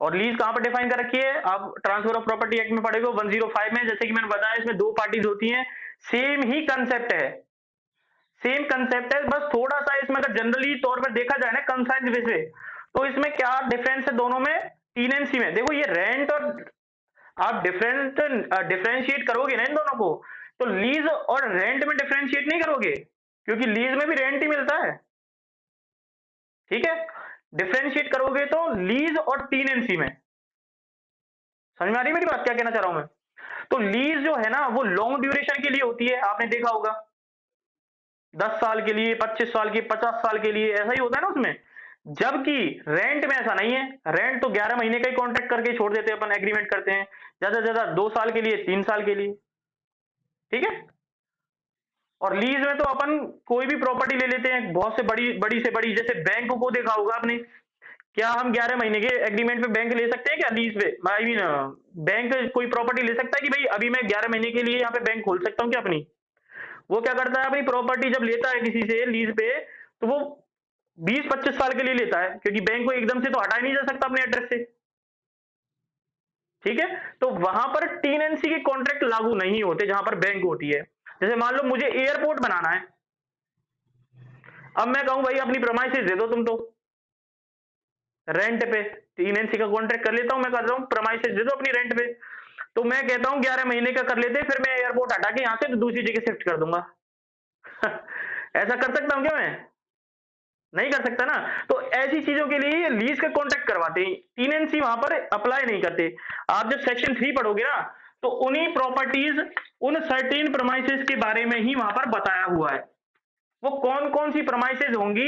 और लीज कहां पर डिफाइन कर रखी है? आप ट्रांसफर ऑफ प्रॉपर्टी एक्ट में पढ़ेगा 105 में। जैसे कि मैंने बताया, इसमें दो पार्टीज होती हैं, सेम ही कंसेप्ट है, सेम कंसेप्ट है। बस थोड़ा सा इसमें अगर जनरली तौर पर देखा जाए ना, कंसाइज वे से, तो इसमें क्या डिफरेंस है दोनों में? टीनेंसी में देखो, ये रेंट और आप डिफरेंशिएट करोगे ना इन दोनों को, तो लीज और रेंट में डिफरेंशिएट नहीं करोगे, क्योंकि लीज में भी रेंट ही मिलता है। ठीक है, डिफरेंशिएट करोगे तो लीज और टीनेंसी में। समझ में आ रही है मेरी बात क्या कहना चाह रहा हूं मैं? तो लीज जो है ना, वो लॉन्ग ड्यूरेशन के लिए होती है, आपने देखा होगा, 10 साल के लिए, 25 साल के, 50 साल के लिए, ऐसा ही होता है ना उसमें। जबकि रेंट में ऐसा नहीं है। रेंट तो 11 महीने का ही कॉन्ट्रैक्ट करके छोड़ देते हैं, अपन एग्रीमेंट करते हैं, ज्यादा से ज्यादा 2 साल के लिए, 3 साल के लिए। ठीक है, और लीज में तो अपन कोई भी प्रॉपर्टी ले लेते हैं, बहुत से बड़ी बड़ी से बड़ी, जैसे बैंक को देखा होगा आपने। क्या हम 11 महीने के एग्रीमेंट पे बैंक ले सकते हैं क्या लीज पे? आई मीन, बैंक कोई प्रॉपर्टी ले सकता है कि भाई अभी मैं 11 महीने के लिए यहाँ पे बैंक खोल सकता हूँ क्या अपनी? वो क्या करता है, अपनी प्रॉपर्टी जब लेता है किसी से लीज पे, तो वो 20-25 साल के लिए लेता है, क्योंकि बैंक को एकदम से तो हटाया नहीं जा सकता अपने एड्रेस से। ठीक है, तो वहां पर टीनेंसी के कॉन्ट्रैक्ट लागू नहीं होते जहां पर बैंक होती है। जैसे मान लो मुझे एयरपोर्ट बनाना है, अब मैं कहूं भाई अपनी प्रोमाइसेस दे दो तुम तो रेंट पे, टीनेंसी का कॉन्ट्रैक्ट कर लेता हूं, मैं कर रहा हूं प्रोमाइसेस दे दो अपनी रेंट पे। तो मैं कहता हूं 11 महीने का कर लेते, फिर मैं एयरपोर्ट हटा के यहां से दूसरी जगह शिफ्ट कर दूंगा। ऐसा कर सकता हूं क्या मैं? नहीं कर सकता ना। तो ऐसी चीजों के लिए ये लीज का कॉन्ट्रैक्ट करवाते हैं, टीनेंसी वहां पर अप्लाई नहीं करते। आप जब सेक्शन 3 पढ़ोगे ना, तो उन्हीं प्रॉपर्टीज, उन सर्टेन प्रोमाइसेस के बारे में ही वहां पर बताया हुआ है। वो कौन कौन सी प्रोमाइसेस होंगी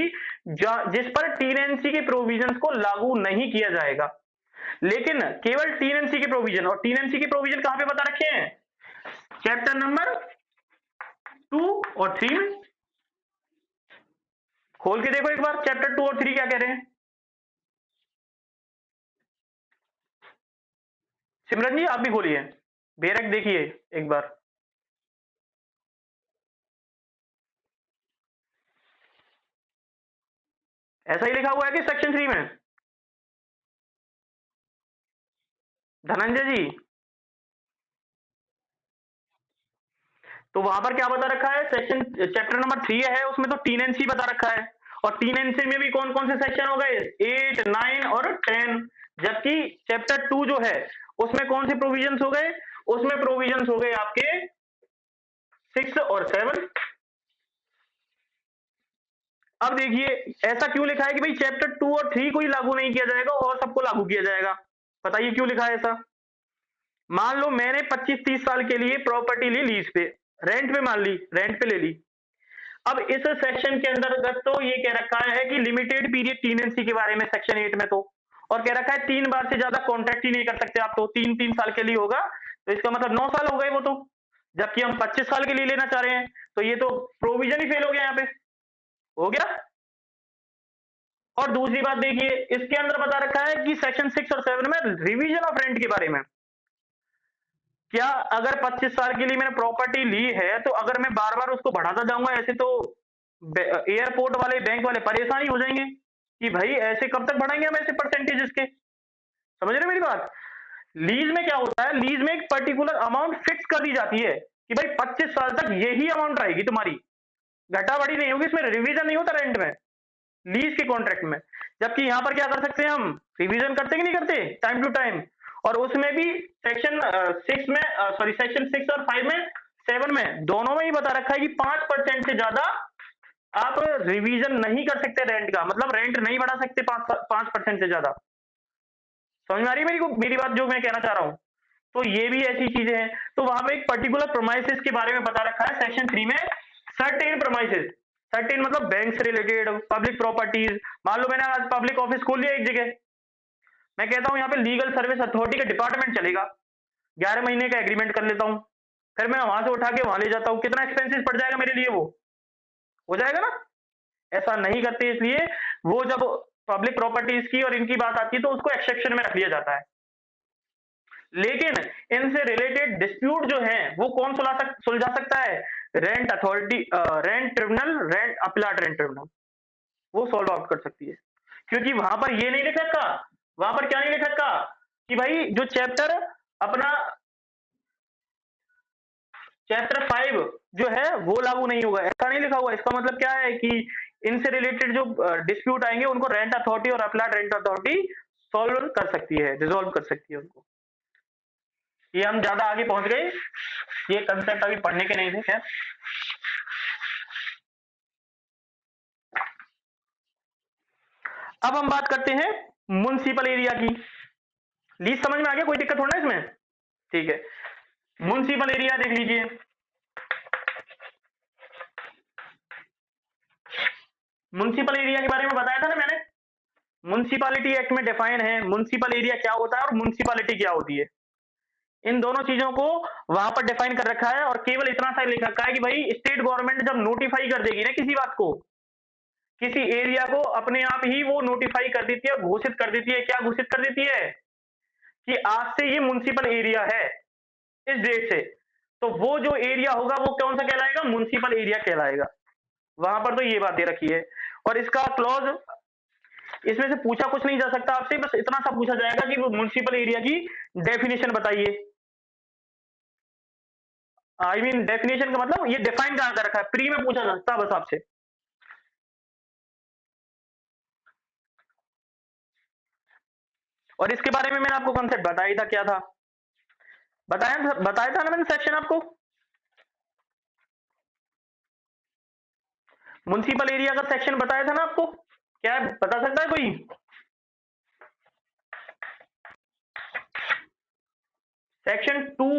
जिस पर टीनेंसी के प्रोविजंस को लागू नहीं किया जाएगा। लेकिन केवल टीनेंसी के प्रोविजन, और टीनेंसी के प्रोविजन कहां पे बता रखे हैं? चैप्टर नंबर 2 और 3 में। खोल के देखो एक बार चैप्टर 2 और 3 क्या कह रहे हैं। सिमरन जी आप भी खोलिए, बेरक देखिए एक बार। ऐसा ही लिखा हुआ है कि सेक्शन 3 में? धनंजय जी, तो वहां पर क्या बता रखा है, सेक्शन चैप्टर नंबर 3 है, उसमें तो 3NC बता रखा है, और 3NC में भी कौन कौन से सेक्शन हो गए, 8, 9 और 10। जबकि चैप्टर 2 जो है उसमें कौन से प्रोविजंस हो गए, उसमें प्रोविजंस हो गए आपके 6 और 7। अब देखिए ऐसा क्यों लिखा है कि भाई चैप्टर 2 और 3 को ही लागू नहीं किया जाएगा और सबको लागू किया जाएगा, बताइए क्यों लिखा है ऐसा। मान लो मैंने 25-30 साल के लिए प्रॉपर्टी ली लीज पे, रेंट पे मान ली, रेंट पे ले ली। अब इस सेक्शन के अंतर्गत तो ये कह रखा है कि लिमिटेड पीरियड टीनेंसी के बारे में सेक्शन 8 में, तो और कह रखा है 3 बार से ज्यादा कॉन्ट्रैक्ट ही नहीं कर सकते आप, तो 3-3 साल के लिए होगा, तो इसका मतलब 9 साल हो गए वो तो, जबकि हम 25 साल के लिए लेना चाह रहे हैं, तो ये तो प्रोविजन ही फेल हो गया यहाँ पे, हो गया। और दूसरी बात देखिए इसके अंदर बता रखा है कि सेक्शन 6 और 7 में रिवीजन ऑफ रेंट के बारे में, क्या अगर 25 साल के लिए मैंने प्रॉपर्टी ली है तो अगर मैं बार बार उसको बढ़ाता जाऊंगा ऐसे, तो एयरपोर्ट वाले बैंक वाले परेशान ही हो जाएंगे कि भाई ऐसे कब तक बढ़ाएंगे हम ऐसे परसेंटेजेस के, समझ रहे हो मेरी बात। लीज में क्या होता है, लीज में एक पर्टिकुलर अमाउंट फिक्स कर दी जाती है कि भाई 25 साल तक यही अमाउंट रहेगी तुम्हारी, घटा बढ़ी नहीं होगी, इसमें रिवीजन नहीं होता रेंट में, लीज के कॉन्ट्रैक्ट में। जबकि यहां पर क्या कर सकते हैं हम, रिवीजन करते कि नहीं करते टाइम टू टाइम, और उसमें भी सेक्शन 6 में, सॉरी सेक्शन 6 और 5 में, 7 में, दोनों में ही बता रखा है कि 5% से ज्यादा आप रिवीजन नहीं कर सकते रेंट का, मतलब रेंट नहीं बढ़ा सकते 5% से ज्यादा। समझ में आ रही है मेरी बात जो मैं कहना चाह रहा हूं। तो ये भी ऐसी चीजें हैं, तो वहां पे एक पर्टिकुलर प्रोमाइसेस के बारे में बता रखा है सेक्शन 3 में, सर्टेन प्रोमाइसेस, सर्टेन मतलब बैंक से रिलेटेड, पब्लिक प्रॉपर्टीज। मान लो मैंने आज पब्लिक ऑफिस खोल लिया एक जगह, मैं कहता हूं यहाँ पे लीगल सर्विस अथॉरिटी का डिपार्टमेंट चलेगा, 11 महीने का एग्रीमेंट कर लेता हूं, फिर मैं वहां से उठा के वहां ले जाता हूं, कितना एक्सपेंसिस पड़ जाएगा मेरे लिए, वो हो जाएगा ना। ऐसा नहीं करते, इसलिए वो जब पब्लिक प्रॉपर्टीज की और इनकी बात आती है तो उसको एक्सेप्शन में रख लिया जाता है। लेकिन इनसे रिलेटेड डिस्प्यूट जो है वो कौन सुलझा सकता है, rent authority, rent tribunal, rent appellate rent tribunal, वो सॉल्व आउट कर सकती है। क्योंकि वहां पर ये नहीं लिख रखा, वहां पर क्या नहीं लिख रखा कि भाई जो चैप्टर अपना चैप्टर 5 जो है वो लागू नहीं होगा, ऐसा नहीं लिखा हुआ। इसका मतलब क्या है कि इनसे रिलेटेड जो डिस्प्यूट आएंगे उनको रेंट अथॉरिटी और अपीलाट रेंट अथॉरिटी सॉल्व कर सकती है, रिजोल्व कर सकती है उनको। ये हम ज्यादा आगे पहुंच गए, ये कंसेप्ट अभी पढ़ने के नहीं थे, खैर। अब हम बात करते हैं म्युनिसिपल एरिया की। लीज समझ में आ गया, कोई दिक्कत थोड़ा इसमें, ठीक है। म्युनिसिपल एरिया देख लीजिए, म्युनिसिपल एरिया के बारे में बताया था ना मैंने, म्युनिसिपैलिटी एक्ट में डिफाइन है म्युनिसिपल एरिया क्या होता है और म्युनिसिपैलिटी क्या होती है। इन दोनों चीजों को वहां पर डिफाइन कर रखा है, और केवल इतना सा लिख रखा है कि भाई स्टेट गवर्नमेंट जब नोटिफाई कर देगी ना किसी बात को, किसी एरिया को, अपने आप ही वो नोटिफाई कर देती है, घोषित कर देती है, क्या घोषित कर देती है कि आज से ये म्युनिसिपल एरिया है इस डेट से, तो वो जो एरिया होगा वो कौन सा कहलाएगा, म्युनिसिपल एरिया कहलाएगा। वहां पर तो ये बात दे रखी है। और इसका क्लॉज, इसमें से पूछा कुछ नहीं जा सकता आपसे, बस इतना सा पूछा जाएगा कि वो म्युनिसिपल एरिया की डेफिनेशन बताइए। आई मीन डेफिनेशन का मतलब ये डिफाइन कहां कर रखा है, प्री में पूछा जा सकता है बस आपसे। और इसके बारे में मैंने आपको कॉन्सेप्ट बताया था, क्या था, बताया था ना मैंने सेक्शन आपको, म्युनिसिपल एरिया का सेक्शन बताया था ना आपको, क्या है, बता सकता है कोई। सेक्शन 2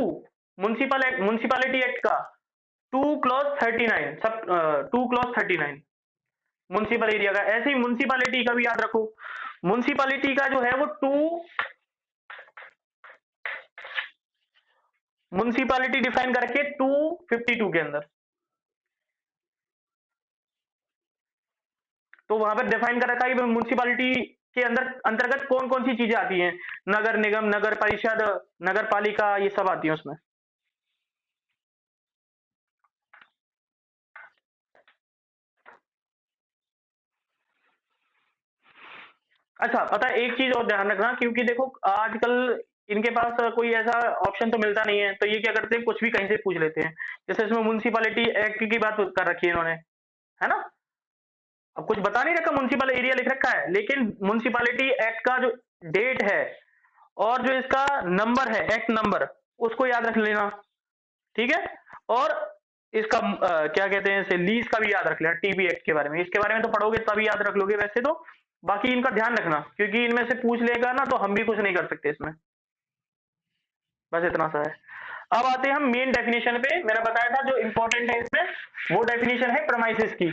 म्युनिसिपैलिटी एक्ट का 2 क्लॉज 39, सब 2 क्लॉज 39 म्युनिसिपल एरिया का। ऐसे ही म्युनिसिपैलिटी का भी याद रखो, म्युनिसिपैलिटी का जो है वो म्युनिसिपैलिटी डिफाइन करके 252 के अंदर, तो वहां पर डिफाइन कर रखा है कि म्यूनिसिपालिटी के अंदर अंतर्गत कौन कौन सी चीजें आती हैं। नगर निगम, नगर परिषद, नगर पालिका, ये सब आती है उसमें। अच्छा, पता है एक चीज और ध्यान रखना, क्योंकि देखो आजकल इनके पास कोई ऐसा ऑप्शन तो मिलता नहीं है, तो ये क्या करते हैं, कुछ भी कहीं से पूछ लेते हैं। जैसे इसमें म्यूनिसिपैलिटी एक्ट की बात कर रखी है इन्होंने, है ना। अब कुछ बता नहीं रखा, म्युनिसिपल एरिया लिख रखा है, लेकिन म्युनिसिपैलिटी एक्ट का जो डेट है और जो इसका नंबर है, एक्ट नंबर, उसको याद रख लेना। ठीक है। और इसका क्या कहते हैं, इसे लीज का भी याद रख लेना, टीबी एक्ट के बारे में। इसके बारे में तो पढ़ोगे तभी याद रख लोगे वैसे तो। बाकी इनका ध्यान रखना, क्योंकि इनमें से पूछ लेगा ना तो हम भी कुछ नहीं कर सकते इसमें। बस इतना सा है। अब आते हैं हम मेन डेफिनेशन पे। मैंने बताया था जो इंपॉर्टेंट है इसमें वो डेफिनेशन है प्रमाइसिस की।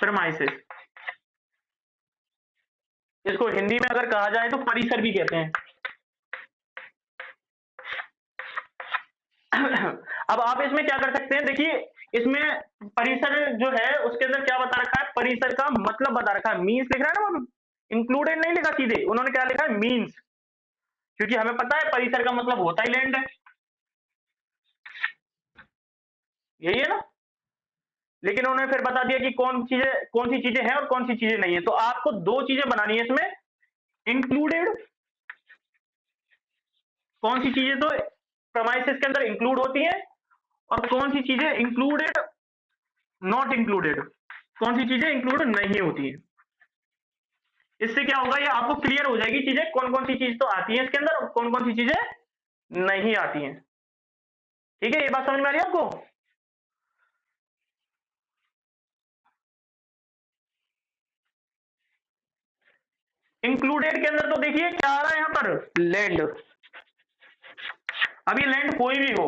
प्रमाइसिस, इसको हिंदी में अगर कहा जाए तो परिसर भी कहते हैं। अब आप इसमें क्या कर सकते हैं, देखिए इसमें परिसर जो है उसके अंदर क्या बता रखा है, परिसर का मतलब बता रखा है, मीन्स लिख रहा है ना, इंक्लूडेड नहीं लिखा सीधे, उन्होंने क्या लिखा है, मीन्स। क्योंकि हमें पता है परिसर का मतलब होता ही लैंड है, यही है ना। लेकिन उन्होंने फिर बता दिया कि कौन सी चीजें हैं और कौन सी चीजें नहीं है। तो आपको दो चीजें बनानी है इसमें, इंक्लूडेड, कौन सी चीजें तो प्रमाइसिस के अंदर इंक्लूड होती हैं और कौन सी चीजें इंक्लूडेड, नॉट इंक्लूडेड, कौन सी चीजें इंक्लूड नहीं होती हैं। इससे क्या होगा, ये आपको क्लियर हो जाएगी चीजें, कौन कौन सी चीज तो आती है इसके अंदर और कौन कौन सी चीजें नहीं आती हैं। ठीक है, ये बात समझ में आ रही है आपको। इंक्लूडेड के अंदर तो देखिए क्या आ रहा है यहाँ पर, लैंड। अब ये लैंड कोई भी हो,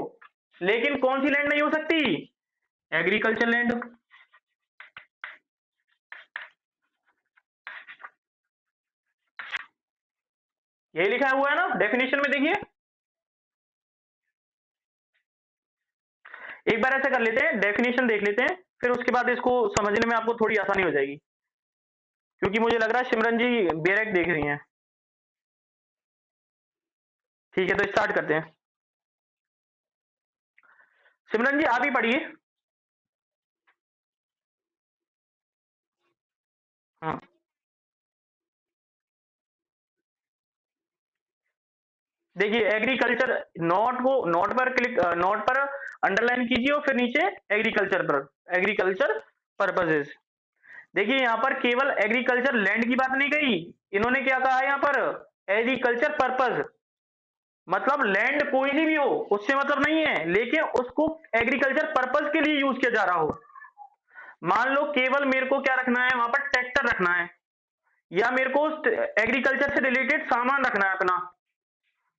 लेकिन कौन सी लैंड नहीं हो सकती, एग्रीकल्चर लैंड। यही लिखा हुआ है ना डेफिनेशन में, देखिए। एक बार ऐसा कर लेते हैं, डेफिनेशन देख लेते हैं, फिर उसके बाद इसको समझने में आपको थोड़ी आसानी हो जाएगी। क्योंकि मुझे लग रहा है सिमरन जी बेरेक देख रही हैं। ठीक है, तो स्टार्ट करते हैं। सिमरन जी आप ही पढ़िए। हाँ, देखिए एग्रीकल्चर, नोट पर क्लिक, नोट पर अंडरलाइन कीजिए और फिर नीचे एग्रीकल्चर पर, एग्रीकल्चर पर्पजेज। देखिए यहाँ पर केवल एग्रीकल्चर लैंड की बात नहीं कही, इन्होंने क्या कहा है यहाँ पर, एग्रीकल्चर पर्पज, मतलब लैंड कोई सी भी हो उससे मतलब नहीं है, लेकिन उसको एग्रीकल्चर पर्पज के लिए यूज किया जा रहा हो। मान लो केवल मेरे को क्या रखना है वहां पर, ट्रैक्टर रखना है, या मेरे को एग्रीकल्चर से रिलेटेड सामान रखना है अपना,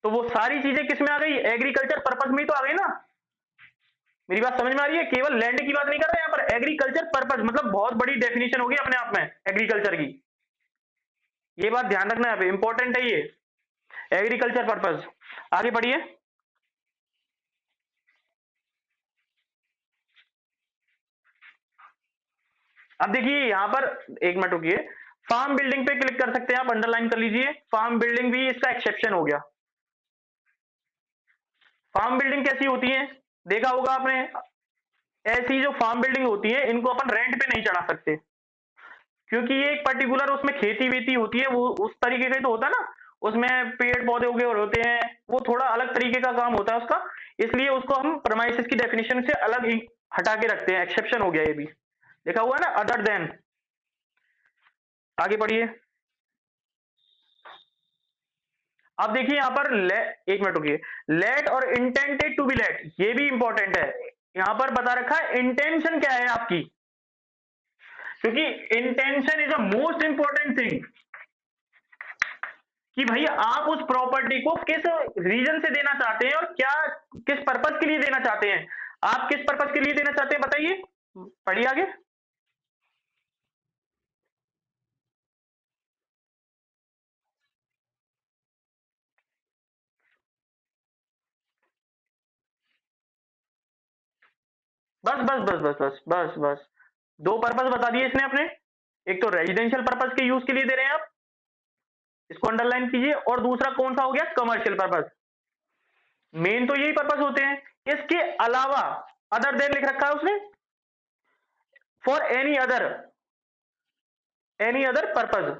तो वो सारी चीजें किस में आ गई, एग्रीकल्चर पर्पज में ही तो आ गई ना। मेरी बात समझ में आ रही है, केवल लैंड की बात नहीं कर रहे यहाँ पर, एग्रीकल्चर पर्पज मतलब बहुत बड़ी डेफिनेशन होगी अपने आप में एग्रीकल्चर की। ये बात ध्यान रखना है, इंपॉर्टेंट है ये, एग्रीकल्चर पर्पज। आगे बढ़िए। अब देखिए यहाँ पर, एक मिनट रुकिए, फार्म बिल्डिंग पे क्लिक कर सकते हैं आप, अंडरलाइन कर लीजिए, फार्म बिल्डिंग भी इसका एक्सेप्शन हो गया। फार्म बिल्डिंग कैसी होती है, देखा होगा आपने, ऐसी जो फार्म बिल्डिंग होती है इनको अपन रेंट पे नहीं चढ़ा सकते, क्योंकि ये एक पर्टिकुलर उसमें खेती वेती होती है, वो उस तरीके का ही तो होता है ना, उसमें पेड़ पौधे उगे और होते हैं, वो थोड़ा अलग तरीके का काम होता है उसका। इसलिए उसको हम प्रमाइसिस की डेफिनेशन से अलग ही हटा के रखते हैं, एक्सेप्शन हो गया ये भी, देखा हुआ है ना, अदर देन। आगे बढ़िए। अब देखिए यहाँ पर एक मिनट रुकिए, लेट और इंटेंटेड टू बी लेट, ये भी इंपॉर्टेंट है। यहाँ पर बता रखा है इंटेंशन क्या है आपकी, क्योंकि intention is a most important thing, कि भाई आप उस प्रॉपर्टी को किस रीजन से देना चाहते हैं और क्या, किस पर्पज के लिए देना चाहते हैं। आप किस पर्पज के लिए देना चाहते हैं बताइए, पढ़िए आगे। बस बस बस बस बस बस बस दो पर्पस बता दिए इसने अपने। एक तो रेजिडेंशियल पर्पस के यूज के लिए दे रहे हैं आप, इसको अंडरलाइन कीजिए, और दूसरा कौन सा हो गया, कमर्शियल पर्पस। मेन तो यही पर्पस होते हैं, इसके अलावा अदर देन लिख रखा है उसने, फॉर एनी अदर पर्पज।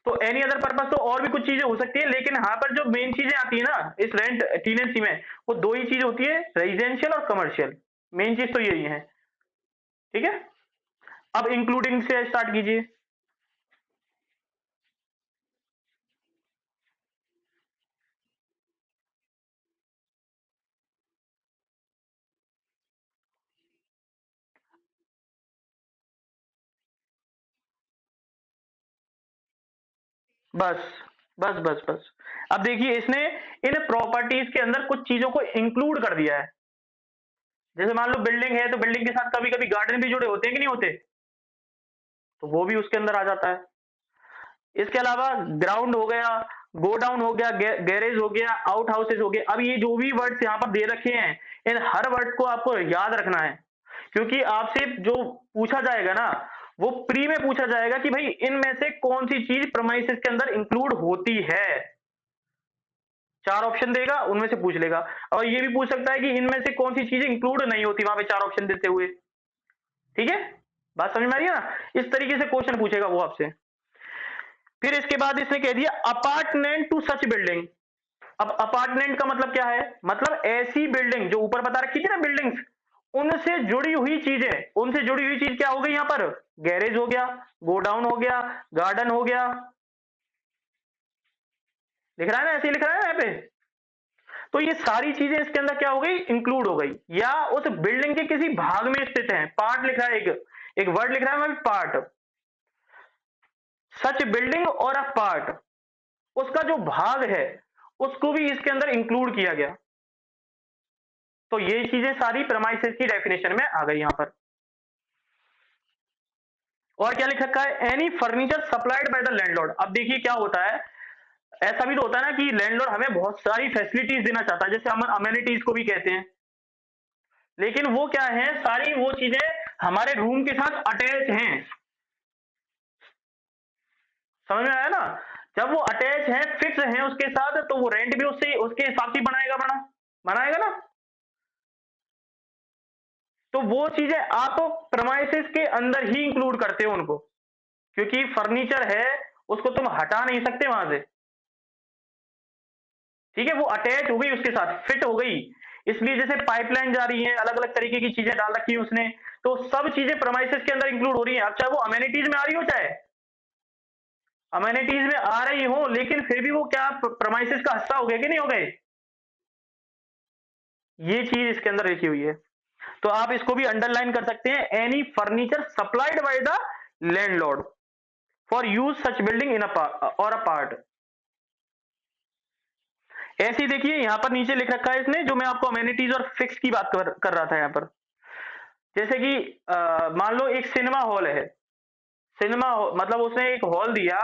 तो एनी अदर पर्पज तो और भी कुछ चीजें हो सकती है, लेकिन यहाँ पर जो मेन चीजें आती है ना इस रेंट टीनेंसी में, वो दो ही चीज होती है, रेजिडेंशियल और कमर्शियल। मेन चीज तो यही है। ठीक है, अब इंक्लूडिंग से स्टार्ट कीजिए। बस बस बस बस अब देखिए इसने इन प्रॉपर्टीज के अंदर कुछ चीजों को इंक्लूड कर दिया है। जैसे मान लो बिल्डिंग है, तो बिल्डिंग के साथ कभी कभी गार्डन भी जुड़े होते हैं कि नहीं होते, तो वो भी उसके अंदर आ जाता है। इसके अलावा ग्राउंड हो गया, गोडाउन हो गया, गैरेज हो गया, आउट हाउसेज हो गए। अब ये जो भी वर्ड्स यहाँ पर दे रखे हैं, इन हर वर्ड को आपको याद रखना है, क्योंकि आपसे जो पूछा जाएगा ना, वो प्री में पूछा जाएगा कि भाई इनमें से कौन सी चीज प्रमाइसेस के अंदर इंक्लूड होती है। चार ऑप्शन देगा, उनमें से पूछ लेगा। और ये भी पूछ सकता है कि इनमें से कौन सी चीज इंक्लूड नहीं होती वहां पे चार ऑप्शन देते हुए। ठीक है, बात समझ में आ रही है ना, इस तरीके से क्वेश्चन पूछेगा वो आपसे। फिर इसके बाद इसने कह दिया अपार्टमेंट टू सच बिल्डिंग। अब अपार्टमेंट का मतलब क्या है, मतलब ऐसी बिल्डिंग जो ऊपर बता रखी थी ना बिल्डिंग्स, उनसे जुड़ी हुई चीजें। उनसे जुड़ी हुई चीज क्या हो गई यहाँ पर, गैरेज हो गया, गोडाउन हो गया, गार्डन हो गया। लिख रहा है ना, ऐसे ही लिख रहा है ना यहाँ पे। तो ये सारी चीजें इसके अंदर क्या हो गई, इंक्लूड हो गई, या उस बिल्डिंग के किसी भाग में स्थित है। पार्ट लिखा है, एक एक वर्ड लिख रहा है पार्ट, सच बिल्डिंग और अ पार्ट, उसका जो भाग है उसको भी इसके अंदर इंक्लूड किया गया। तो ये चीजें सारी प्रेमाइसेस की डेफिनेशन में आ गई यहां पर। और क्या लिख रखा है, any furniture supplied by the landlord. अब देखिए क्या होता है, ऐसा भी तो होता है ना कि लैंडलॉर्ड हमें बहुत सारी फैसिलिटीज देना चाहता है, जैसे हम अमेनिटीज को भी कहते हैं, लेकिन वो क्या है, सारी वो चीजें हमारे रूम के साथ अटैच हैं। समझ में आया ना, जब वो अटैच है, फिक्स है उसके साथ, तो वो रेंट भी उससे उसके हिसाब से बनाएगा, बनाएगा ना। तो वो चीजें आप प्रमाइसेस के अंदर ही इंक्लूड करते हो उनको, क्योंकि फर्नीचर है, उसको तुम हटा नहीं सकते वहां से। ठीक है, वो अटैच हो गई उसके साथ, फिट हो गई। इसलिए जैसे पाइपलाइन जा रही है, अलग अलग तरीके की चीजें डाल रखी है उसने, तो सब चीजें प्रमाइसेस के अंदर इंक्लूड हो रही है। अब चाहे वो अमेनिटीज में आ रही हो, चाहे अमेनिटीज में आ रही हो, लेकिन फिर भी वो क्या प्रमाइसेस का हिस्सा हो गए कि नहीं हो गए, ये चीज इसके अंदर लिखी हुई है। तो आप इसको भी अंडरलाइन कर सकते हैं, any furniture supplied by the landlord for use such building in और अ पार्ट। ऐसे ही देखिए यहां पर नीचे लिख रखा है इसने, जो मैं आपको अमेनिटीज और फिक्स की बात कर रहा था यहां पर। जैसे कि मान लो एक सिनेमा हॉल है, मतलब उसने एक हॉल दिया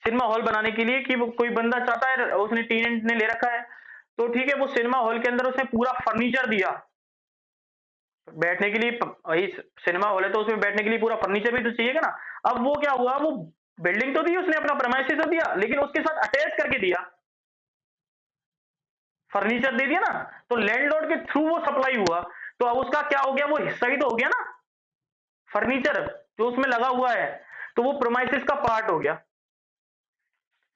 सिनेमा हॉल बनाने के लिए, कि वो कोई बंदा चाहता है, उसने टेनेंट ने ले रखा है, तो ठीक है, वो सिनेमा हॉल के अंदर उसने पूरा फर्नीचर दिया बैठने के लिए। वही सिनेमा हॉल है तो उसमें बैठने के लिए पूरा फर्नीचर भी तो चाहिए ना। अब वो क्या हुआ, वो बिल्डिंग तो दी उसने, अपना प्रेमाइसेस तो दिया, लेकिन उसके साथ अटैच करके दिया, फर्नीचर दे दिया ना, तो लैंडलॉर्ड के थ्रू वो सप्लाई हुआ। तो अब उसका क्या हो गया, वो हिस्सा ही तो हो गया ना, फर्नीचर जो उसमें लगा हुआ है, तो वो प्रोमाइसेस का पार्ट हो गया।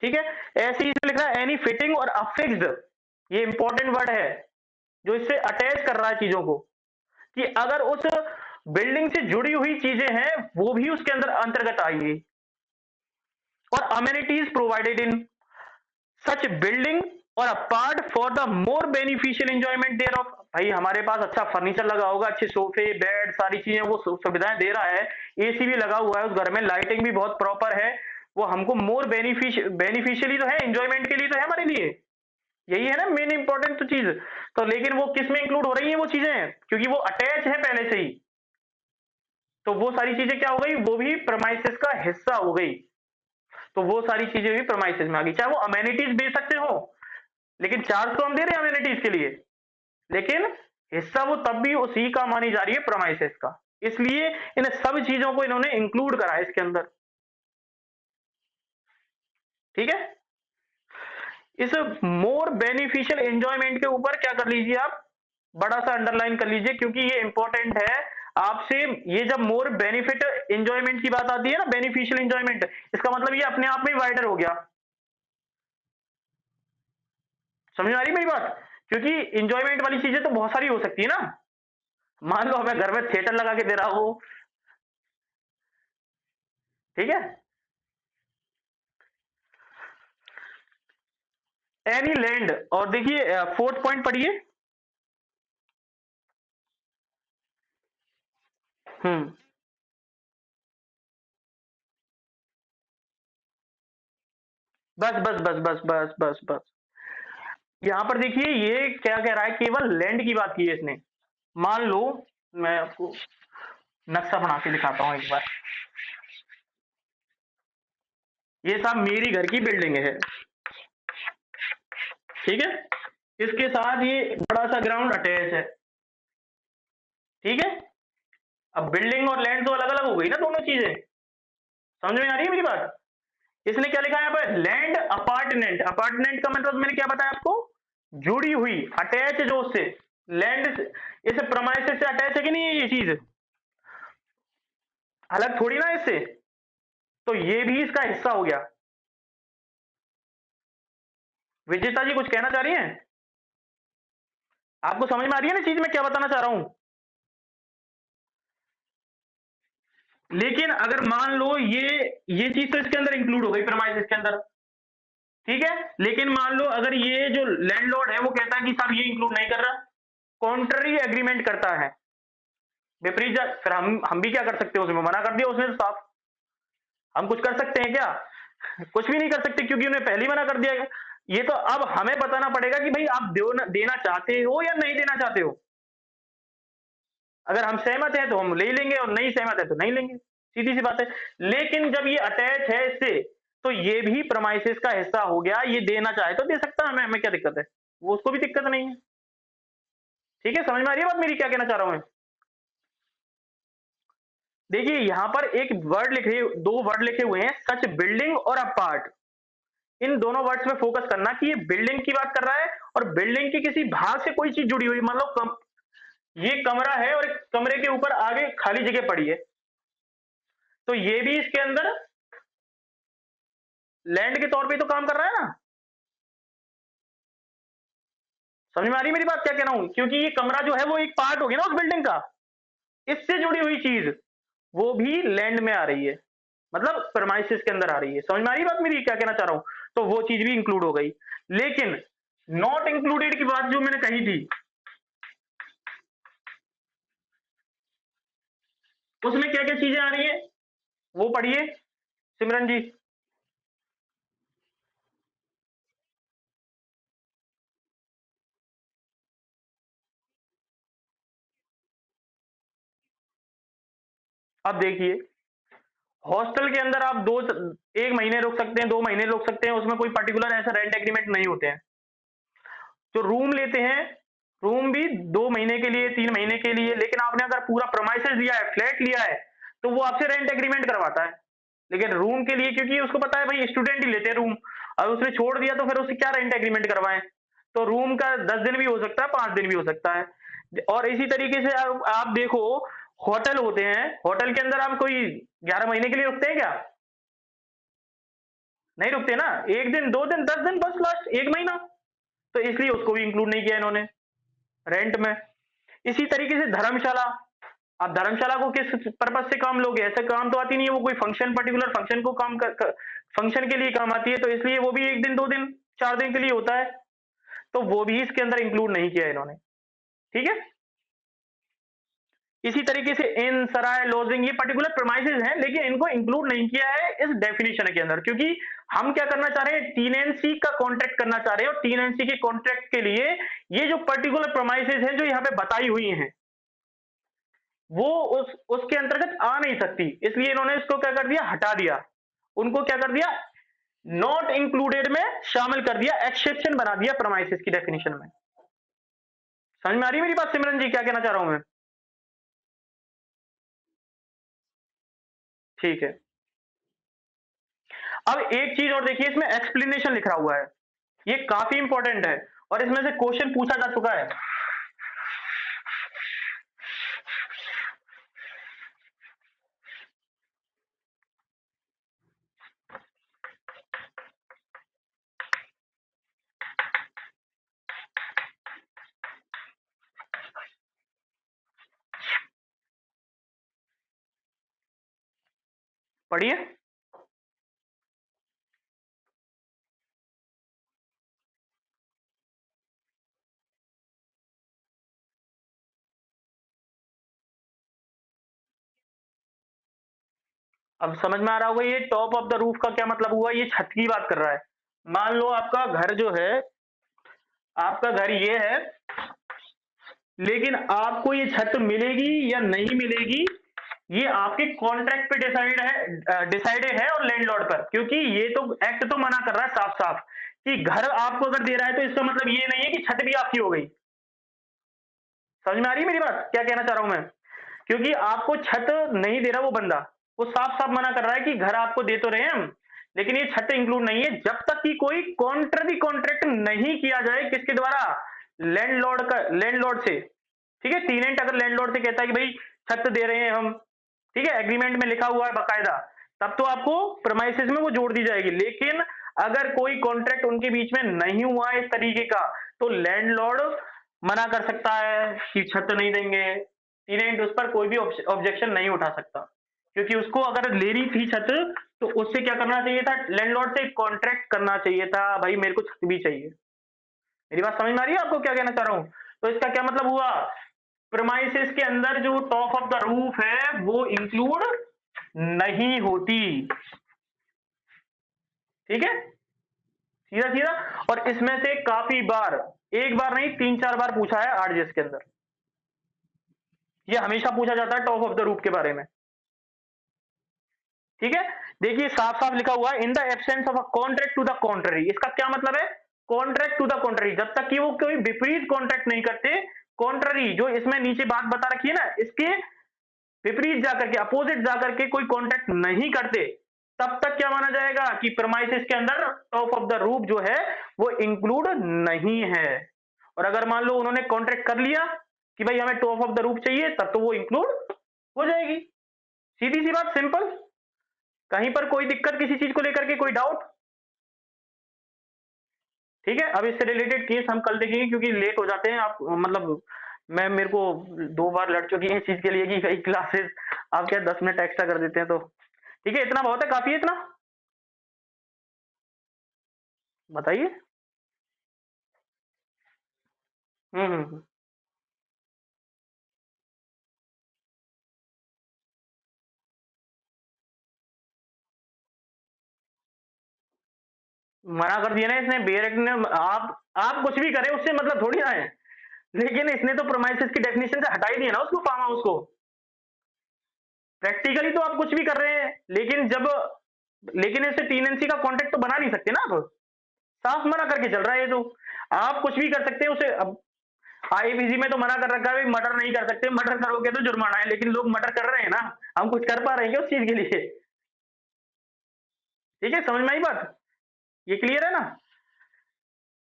ठीक है, ऐसे ही लिख रहा है, एनी फिटिंग और अफिक्स्ड, ये इंपॉर्टेंट वर्ड है, जो इससे अटैच कर रहा है चीजों को, कि अगर उस बिल्डिंग से जुड़ी हुई चीजें हैं, वो भी उसके अंदर अंतर्गत आएंगी। और amenities provided in such building और a part for the more beneficial enjoyment thereof. भाई हमारे पास अच्छा फर्नीचर लगा होगा, अच्छे सोफे बेड सारी चीजें वो सुविधाएं दे रहा है, एसी भी लगा हुआ है उस घर में, लाइटिंग भी बहुत प्रॉपर है, वो हमको मोर बेनिफिशियली तो है, एंजॉयमेंट के लिए तो है हमारे लिए। यही है ना मेन इंपॉर्टेंट तो चीज। तो लेकिन वो किस में इंक्लूड हो रही है वो चीजें, क्योंकि वो अटैच है पहले से ही, तो वो सारी चीजें क्या हो गई, वो भी प्रमाइसेस का हिस्सा हो गई। तो वो सारी चीजें भी प्रमाइसेस में आ गई, चाहे वो अमेनिटीज दे सकते हो, लेकिन चार्ज तो हम दे रहे हैं अम्यूनिटीज के लिए, लेकिन हिस्सा वो तब भी उसी का मानी जा रही है प्रोमाइसेस का, इसलिए इन सब चीजों को इन्होंने इंक्लूड करा है इसके अंदर। ठीक है, इस मोर बेनिफिशियल एंजॉयमेंट के ऊपर क्या कर लीजिए आप, बड़ा सा अंडरलाइन कर लीजिए, क्योंकि ये इंपॉर्टेंट है आपसे। ये जब मोर बेनिफिट एंजॉयमेंट की बात आती है ना, बेनिफिशियल एंजॉयमेंट, इसका मतलब ये अपने आप में वाइडर हो गया। समझ में आ रही मेरी बात? क्योंकि इंजॉयमेंट वाली चीजें तो बहुत सारी हो सकती है ना। मान लो हमें घर में थिएटर लगा के दे रहा हो, ठीक है, एनी लैंड, और देखिए फोर्थ पॉइंट पढ़िए। हम्म, बस बस बस बस बस बस बस, यहां पर देखिए ये क्या कह रहा है, केवल लैंड की बात की है इसने। मान लो, मैं आपको नक्शा बना के दिखाता हूं एक बार। ये साहब मेरी घर की बिल्डिंग है, ठीक है, इसके साथ ये बड़ा सा ग्राउंड अटैच है, ठीक है। अब बिल्डिंग और लैंड तो अलग अलग हो गई ना दोनों चीजें, समझ में आ रही है मेरी बात? इसने क्या लिखा है यहाँ पर, लैंड अपार्टमेंट। अपार्टमेंट का मतलब मैंने क्या बताया आपको, जुड़ी हुई, अटैच जो उससे, लैंड इस प्रमाइसेस से अटैच है कि नहीं है ये चीज, अलग थोड़ी ना इससे, तो ये भी इसका हिस्सा हो गया। विजेता जी कुछ कहना चाह रही हैं? आपको समझ में आ रही है ना चीज मैं क्या बताना चाह रहा हूं? लेकिन अगर मान लो ये चीज तो इसके अंदर इंक्लूड हो गई प्रमाइसेस के अंदर, ठीक है, लेकिन मान लो अगर ये जो लैंडलॉर्ड है वो कहता है कि साहब ये इंक्लूड नहीं कर रहा, कॉन्ट्ररी एग्रीमेंट करता है, विपरीत फिर हम भी क्या कर सकते हैं, उसमें मना कर दिया उसने तो साफ। हम कुछ कर सकते हैं क्या? कुछ भी नहीं कर सकते, क्योंकि उन्हें पहले ही मना कर दिया गया। ये तो अब हमें बताना पड़ेगा कि भाई आप देना चाहते हो या नहीं देना चाहते हो। अगर हम सहमत हैं तो हम ले लेंगे, और नहीं सहमत है तो नहीं लेंगे, सीधी सी बात है। लेकिन जब ये अटैच है इससे, तो ये भी प्रमाइसेस का हिस्सा हो गया, ये देना चाहे तो दे सकता है, हमें क्या दिक्कत है, वो उसको भी दिक्कत नहीं है। ठीक है, समझ में आ रही है बात मेरी, क्या कहना चाह रहा हूं मैं? देखिए यहां पर एक वर्ड लिखे, दो वर्ड लिखे हुए हैं, सच बिल्डिंग और अपार्ट। इन दोनों वर्ड्स में फोकस करना कि ये बिल्डिंग की बात कर रहा है, और बिल्डिंग के किसी भाग से कोई चीज जुड़ी हुई, मतलब ये कमरा है और एक कमरे के ऊपर आगे खाली जगह पड़ी है, तो ये भी इसके अंदर लैंड के तौर पे तो काम कर रहा है ना। समझ में आ रही है मेरी बात, क्या कह रहा हूं? क्योंकि ये कमरा जो है वो एक पार्ट हो गया ना उस बिल्डिंग का, इससे जुड़ी हुई चीज वो भी लैंड में आ रही है, मतलब प्रमाइसिस के अंदर आ रही है। समझ में आ रही बात मेरी, क्या कहना चाह रहा हूं? तो वो चीज भी इंक्लूड हो गई। लेकिन नॉट इंक्लूडेड की बात जो मैंने कही थी, उसमें क्या क्या चीजें आ रही है, वो पढ़िए सिमरन जी। अब देखिए, हॉस्टल के अंदर आप दो, एक महीने रुक सकते हैं, 2 महीने रुक सकते हैं, उसमें कोई पर्टिकुलर ऐसा रेंट एग्रीमेंट नहीं होते हैं। जो रूम लेते हैं, रूम भी 2 महीने के लिए, 3 महीने के लिए, लेकिन आपने अगर पूरा प्रोमाइसेस लिया है, फ्लैट लिया है, तो वो आपसे रेंट एग्रीमेंट करवाता है। लेकिन रूम के लिए, क्योंकि उसको पता है भाई स्टूडेंट ही लेते हैं रूम, और उसने छोड़ दिया तो फिर उससे क्या रेंट एग्रीमेंट करवाएं। तो रूम का 10 दिन भी हो सकता है, 5 दिन भी हो सकता है। और इसी तरीके से आप देखो, होटल होते हैं, होटल के अंदर आप कोई 11 महीने के लिए रुकते हैं क्या? नहीं रुकते ना, 1 दिन, 2 दिन, 10 दिन, बस लास्ट 1 महीना। तो इसलिए उसको भी इंक्लूड नहीं किया इन्होंने रेंट में। इसी तरीके से धर्मशाला, आप धर्मशाला को किस पर्पज से काम लोगे, ऐसा काम तो आती नहीं है, वो कोई फंक्शन, पर्टिकुलर फंक्शन को फंक्शन के लिए काम आती है, तो इसलिए वो भी 1 दिन, 2 दिन, 4 दिन के लिए होता है, तो वो भी इसके अंदर इंक्लूड नहीं किया इन्होंने। ठीक है, इसी तरीके से इन, सराय, लॉजिंग, ये पर्टिकुलर प्रोमाइसेस हैं, लेकिन इनको इंक्लूड नहीं किया है इस डेफिनेशन के अंदर, क्योंकि हम क्या करना चाह रहे हैं, टीनेंसी का कॉन्ट्रैक्ट करना चाह रहे हैं, और टीनेंसी के कॉन्ट्रैक्ट के लिए ये जो पर्टिकुलर प्रोमाइसेस हैं जो यहाँ पे बताई हुई हैं, वो उसके अंतर्गत आ नहीं सकती, इसलिए इन्होंने इसको क्या कर दिया, हटा दिया, उनको क्या कर दिया, नॉट इंक्लूडेड में शामिल कर दिया, एक्सेप्शन बना दिया प्रोमाइसेस की डेफिनेशन में। समझ में आ रही है मेरी बात सिमरन जी, क्या कहना चाह रहा हूं मैं? ठीक है। अब एक चीज और देखिए, इसमें एक्सप्लेनेशन लिखा हुआ है, ये काफी इंपॉर्टेंट है और इसमें से क्वेश्चन पूछा जा चुका है। पढ़िए। अब समझ में आ रहा होगा ये टॉप ऑफ द रूफ का क्या मतलब हुआ, ये छत की बात कर रहा है। मान लो आपका घर जो है, आपका घर ये है, लेकिन आपको ये छत मिलेगी या नहीं मिलेगी, ये आपके कॉन्ट्रैक्ट पे डिसाइडेड है और लैंडलॉर्ड पर, क्योंकि ये तो एक्ट तो मना कर रहा है साफ साफ कि घर आपको अगर दे रहा है तो इसका मतलब ये नहीं है कि छत भी आपकी हो गई। समझ में आ रही है मेरी बात, क्या कहना चाह रहा हूं मैं? क्योंकि आपको छत नहीं दे रहा वो बंदा, वो साफ साफ मना कर रहा है कि घर आपको दे तो रहे हैं हम, लेकिन ये छत इंक्लूड नहीं है जब तक कि कोई कॉन्ट्रैक्ट नहीं किया जाए, किसके द्वारा? लैंडलॉर्ड से। ठीक है, टीनेंट अगर लैंडलॉर्ड से कहता है कि भाई छत दे रहे हैं हम, ठीक है, एग्रीमेंट में लिखा हुआ है बकायदा, तब तो आपको प्रमाइसेस में वो जोड़ दी जाएगी। लेकिन अगर कोई कॉन्ट्रैक्ट उनके बीच में नहीं हुआ है इस तरीके का, तो लैंडलॉर्ड मना कर सकता है कि छत नहीं देंगे, टीनेंट उस पर कोई भी ऑब्जेक्शन नहीं उठा सकता, क्योंकि उसको अगर ले रही थी छत तो उससे क्या करना चाहिए था? लैंडलॉर्ड से कॉन्ट्रैक्ट करना चाहिए था, भाई मेरे को छत भी चाहिए। मेरी बात समझ में आ रही है आपको, क्या कहना चाह रहा हूं? तो इसका क्या मतलब हुआ? प्रमाइसेस के अंदर जो टॉप ऑफ द रूफ है वो इंक्लूड नहीं होती। ठीक है, सीधा सीधा। और इसमें से काफी बार, एक बार नहीं 3-4 बार पूछा है आरजीएस के अंदर, ये हमेशा पूछा जाता है टॉप ऑफ द रूफ के बारे में। ठीक है, देखिए साफ साफ लिखा हुआ है, in the absence of a contract to the contrary. इसका क्या मतलब है? कॉन्ट्रैक्ट टू द कॉन्ट्ररी, जब तक कि वो कोई विपरीत कॉन्ट्रैक्ट नहीं करते, कॉन्ट्ररी जो इसमें नीचे बात बता रखी है ना, इसके विपरीत जाकर के, अपोजिट जाकर के कोई कॉन्ट्रैक्ट नहीं करते, तब तक क्या माना जाएगा कि प्रमाइसेस के अंदर टॉप ऑफ द रूफ जो है वो इंक्लूड नहीं है। और अगर मान लो उन्होंने कॉन्ट्रैक्ट कर लिया कि भाई हमें टॉप ऑफ द रूफ चाहिए, तब तो वो इंक्लूड हो जाएगी। सीधी सी बात, सिंपल। कहीं पर कोई दिक्कत किसी चीज को लेकर के, कोई डाउट? ठीक है, अब इससे रिलेटेड केस हम कल देखेंगे, क्योंकि लेट हो जाते हैं आप, मतलब मैं, मेरे को 2 बार लड़ चुकी है इस चीज के लिए कि भाई क्लासेस आप क्या 10 मिनट एक्स्ट्रा कर देते हैं, तो ठीक है, इतना बहुत है, काफी है इतना। बताइए। हम्म। मना कर दिया ना इसने, बेयर एक्ट ने। आप कुछ भी करें उससे मतलब थोड़ी ना है, लेकिन इसने तो प्रोमाइसेस की डेफिनेशन से हटा ही दिया ना उसको, फार्म हाउस को। प्रैक्टिकली तो आप कुछ भी कर रहे हैं, लेकिन जब, लेकिन इससे टीनेंसी का कॉन्ट्रैक्ट तो बना नहीं सकते ना आप, साफ मना करके चल रहा है ये तो। आप कुछ भी कर सकते हैं उसे। अब आईपीसी में तो मना कर रखा है मर्डर नहीं कर सकते, मर्डर करोगे तो जुर्माना है, लेकिन लोग मर्डर कर रहे हैं ना, हम कुछ कर पा रहे हैं क्या उस चीज के लिए? ठीक है, समझ में आई बात, ये क्लियर है ना?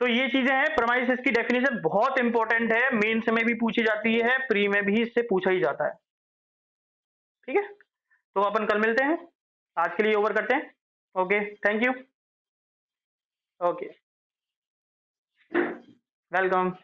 तो ये चीजें हैं, प्रोमाइस की डेफिनेशन बहुत इंपॉर्टेंट है, मेंस में भी पूछी जाती है, प्री में भी इससे पूछा ही जाता है। ठीक है, तो अपन कल मिलते हैं, आज के लिए ओवर करते हैं। Okay, thank you. Okay, welcome.